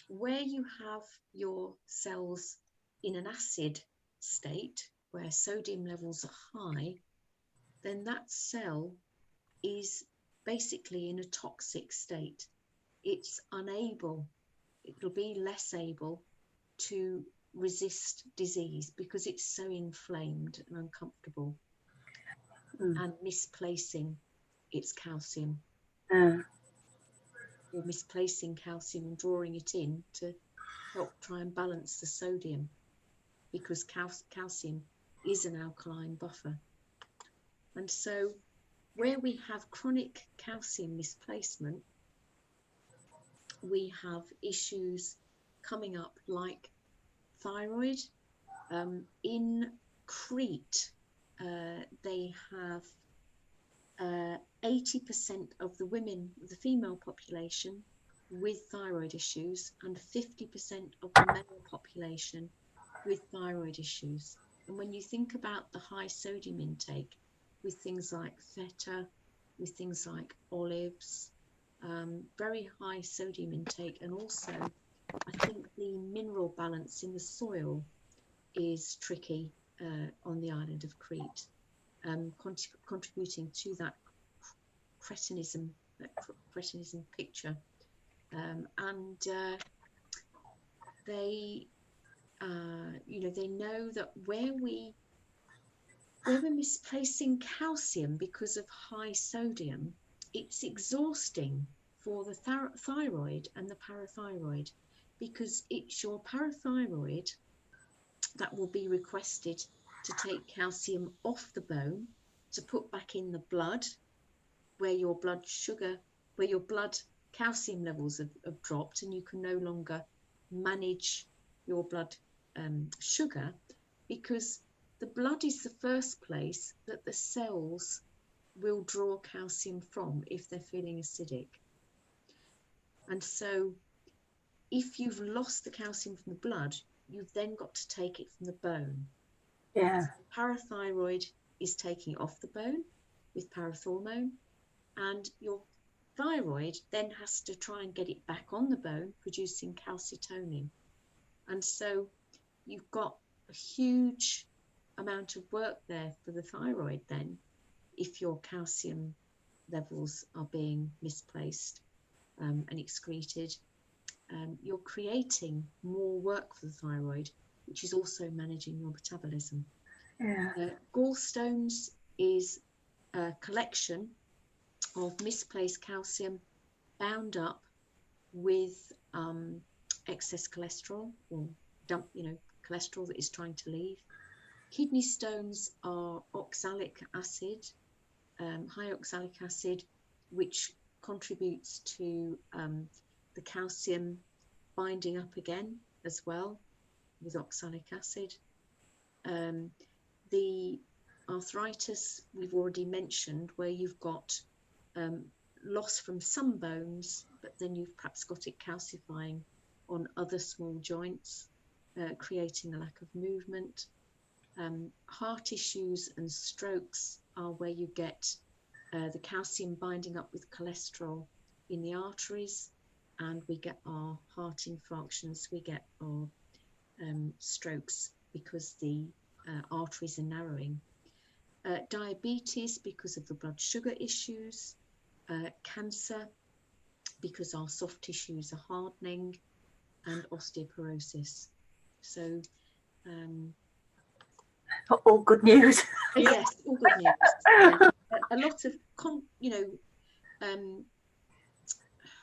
where you have your cells in an acid state where sodium levels are high, then that cell is basically in a toxic state. It'll be less able to resist disease because it's so inflamed and uncomfortable and misplacing its calcium. Or misplacing calcium and drawing it in to help try and balance the sodium, because calcium is an alkaline buffer. And so where we have chronic calcium misplacement, we have issues coming up like thyroid. In Crete, they have 80% of the women, the female population, with thyroid issues, and 50% of the male population with thyroid issues. And when you think about the high sodium intake with things like feta, with things like olives, very high sodium intake, and also I think the mineral balance in the soil is tricky on the island of Crete, contributing to that cretinism picture. And they, they know that where we're misplacing calcium because of high sodium, it's exhausting for the thyroid and the parathyroid, because it's your parathyroid that will be requested to take calcium off the bone to put back in the blood, where your blood calcium levels have dropped, and you can no longer manage your blood sugar, because the blood is the first place that the cells will draw calcium from if they're feeling acidic. And so if you've lost the calcium from the blood, you've then got to take it from the bone. Yeah. So parathyroid is taking off the bone with parathormone, and your thyroid then has to try and get it back on the bone, producing calcitonin. And so you've got a huge amount of work there for the thyroid then, if your calcium levels are being misplaced and excreted. You're creating more work for the thyroid, which is also managing your metabolism. Yeah. Gallstones is a collection of misplaced calcium bound up with excess cholesterol, or cholesterol that is trying to leave. Kidney stones are oxalic acid, high oxalic acid, which contributes to the calcium binding up again as well with oxalic acid. The arthritis we've already mentioned, where you've got loss from some bones, but then you've perhaps got it calcifying on other small joints, creating a lack of movement. Heart issues and strokes are where you get the calcium binding up with cholesterol in the arteries, and we get our heart infarctions, we get our strokes because the arteries are narrowing. Diabetes because of the blood sugar issues, cancer because our soft tissues are hardening, and osteoporosis. So all good news. yes, all good news. A lot of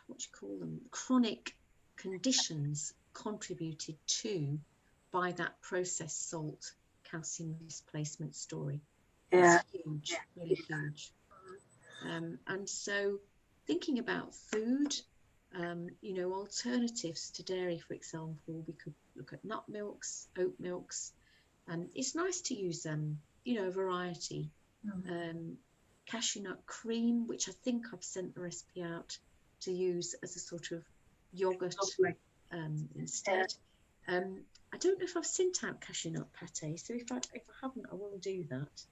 what do you call them, chronic conditions contributed to by that processed salt calcium displacement story. Yeah. It's huge, really huge. And so thinking about food, alternatives to dairy, for example, we could look at nut milks, oat milks, and it's nice to use a variety. Cashew nut cream, which I think I've sent the recipe out to use as a sort of yogurt instead. I don't know if I've sent out cashew nut pate, so if I haven't, I will do that.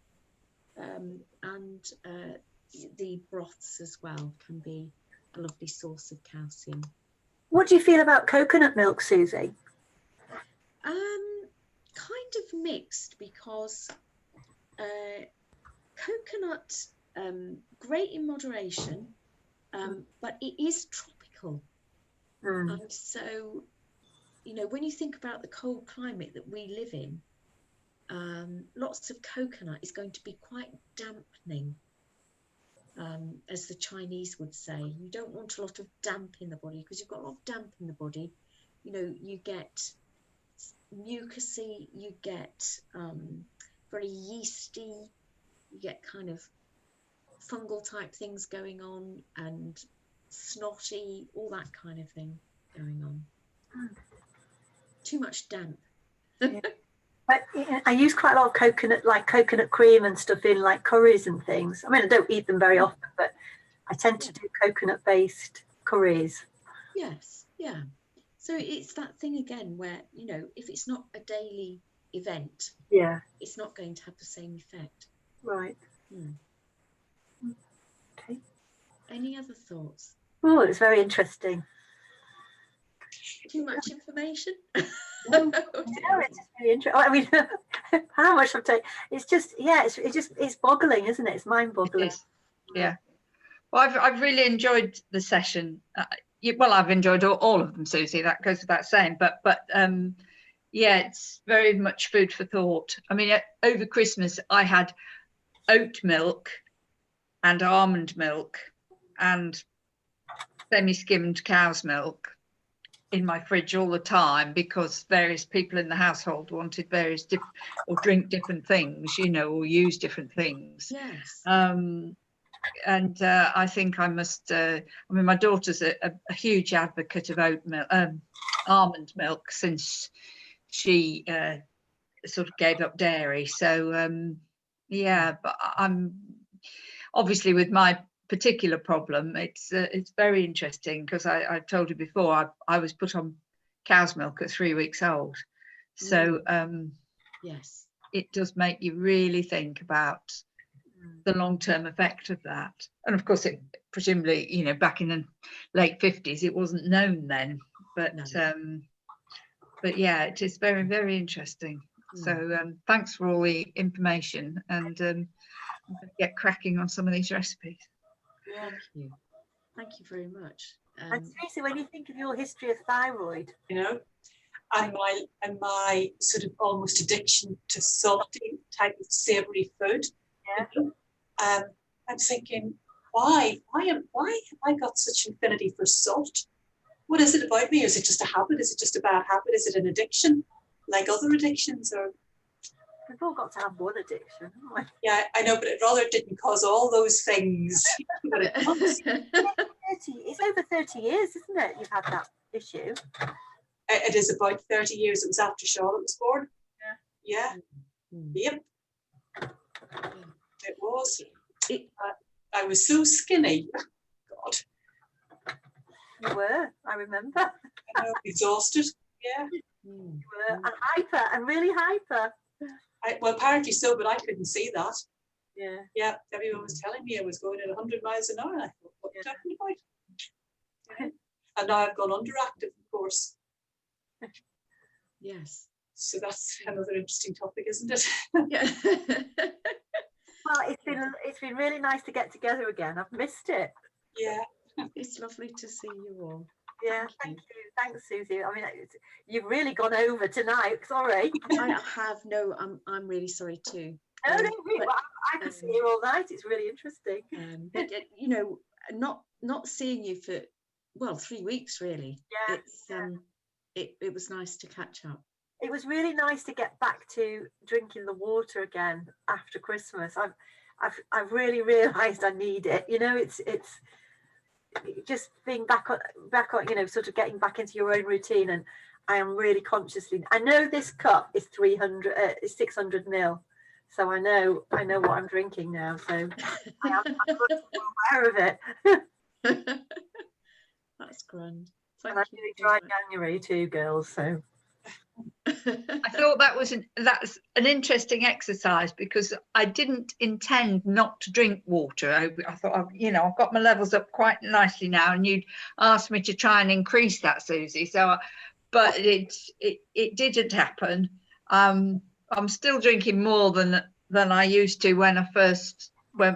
And the broths as well can be a lovely source of calcium. What do you feel about coconut milk, Susie? Kind of mixed, because coconut, great in moderation, but it is tropical. And so, when you think about the cold climate that we live in, lots of coconut is going to be quite dampening, as the Chinese would say. You don't want a lot of damp in the body, because you've got a lot of damp in the body. You get mucousy, you get very yeasty, you get kind of fungal type things going on, and snotty, all that kind of thing going on. Too much damp. Yeah. But I use quite a lot of coconut, like coconut cream and stuff in like curries and things. I mean, I don't eat them very often, but I tend to do coconut based curries. Yes, yeah. So it's that thing again where, you know, if it's not a daily event, Yeah. it's not going to have the same effect. Right. Okay. Any other thoughts? Oh, it's very interesting. Too much information? No, it's just really interesting. I mean, how much I've taken? It's just, yeah, it's boggling, isn't it? It's mind-boggling. It is. Yeah. Well, I've really enjoyed the session. Well, I've enjoyed all of them, Susie. That goes without saying. But yeah, it's very much food for thought. I mean, over Christmas, I had oat milk and almond milk and semi-skimmed cow's milk in my fridge all the time, because various people in the household wanted various or drink different things, you know, or use different things. Yes. And I think I must. I mean, my daughter's a huge advocate of oat milk, almond milk, since she sort of gave up dairy. So yeah, but I'm obviously, with my particular problem, it's very interesting, because I told you before, I was put on cow's milk at 3 weeks old. So yes, it does make you really think about the long-term effect of that. And of course, it presumably, you know, back in the late 50s, it wasn't known then, but no. But yeah, it is very, very interesting. So thanks for all the information, and I'm going to get cracking on some of these recipes. Yeah. Thank you very much. And Tracy, when you think of your history of thyroid, you know, and my sort of almost addiction to salty type of savoury food. Yeah. You know? I'm thinking, why have I got such an affinity for salt? What is it about me? Is it just a habit? Is it just a bad habit? Is it an addiction, like other addictions? Or we've all got to have one addiction, haven't we? Yeah, I know, but it rather didn't cause all those things. But it does. It's over 30 years, isn't it? You've had that issue. It is about 30 years. It was after Charlotte was born. Yeah. Yep. It was. I was so skinny. God. You were, I remember. I know, exhausted. Yeah. You were, and hyper, and really hyper. Well, apparently so, but I couldn't see that. Yeah. Yeah, everyone was telling me I was going at 100 miles an hour. And I thought, what are you talking about? Yeah. And now I've gone underactive, of course. Yes. So that's another interesting topic, isn't it? Yeah. Well, it's been really nice to get together again. I've missed it. Yeah. It's lovely to see you all. Yeah, thank you. Thanks, Susie. I mean, you've really gone over tonight. Sorry. I have no. I'm really sorry too. No, really. Well, I could see you all night. It's really interesting. But you know, not seeing you for 3 weeks really. Yeah. It was nice to catch up. It was really nice to get back to drinking the water again after Christmas. I've really realised I need it. You know, it's just being back on, you know, sort of getting back into your own routine. And I am really consciously, I know this cup is 600 ml. So I know what I'm drinking now. So I'm aware of it. That's grand. And I really tried January too, girls. So I thought that's an interesting exercise, because I didn't intend not to drink water. I thought, you know, I've got my levels up quite nicely now, and you'd asked me to try and increase that, Susie. So, but it didn't happen. I'm still drinking more than I used to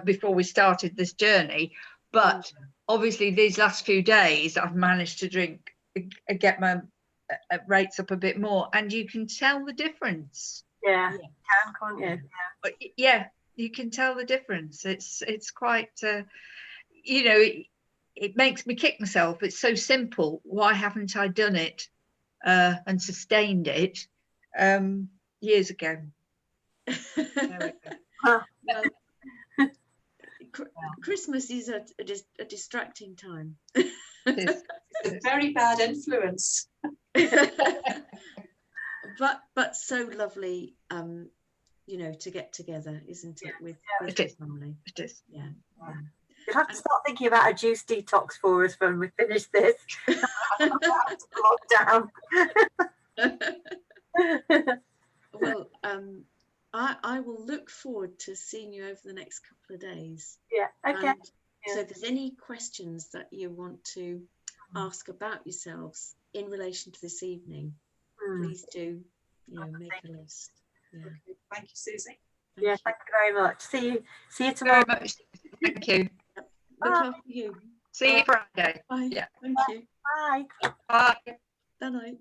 before we started this journey. But obviously, these last few days, I've managed to get my rates up a bit more, and you can tell the difference. Yeah. You can't you? But yeah, you can tell the difference. It's quite you know, it makes me kick myself. It's so simple. Why haven't I done it and sustained it years ago? Well, Christmas is a distracting time. It is. It's a very bad influence. but so lovely, you know, to get together, isn't it, with your family? It is. Yeah. You'll have to start thinking about a juice detox for us when we finish this. Lockdown. Well, I will look forward to seeing you over the next couple of days. Yeah. Okay. And so if there's any questions that you want to ask about yourselves in relation to this evening, please do, you know, make a list. Yeah. Okay. Thank you, Susie. Thank you very much. See you tomorrow. Very much. Thank you. Look after you. See you Friday. Bye. Yeah. Thank you. Bye. Bye. Bye night.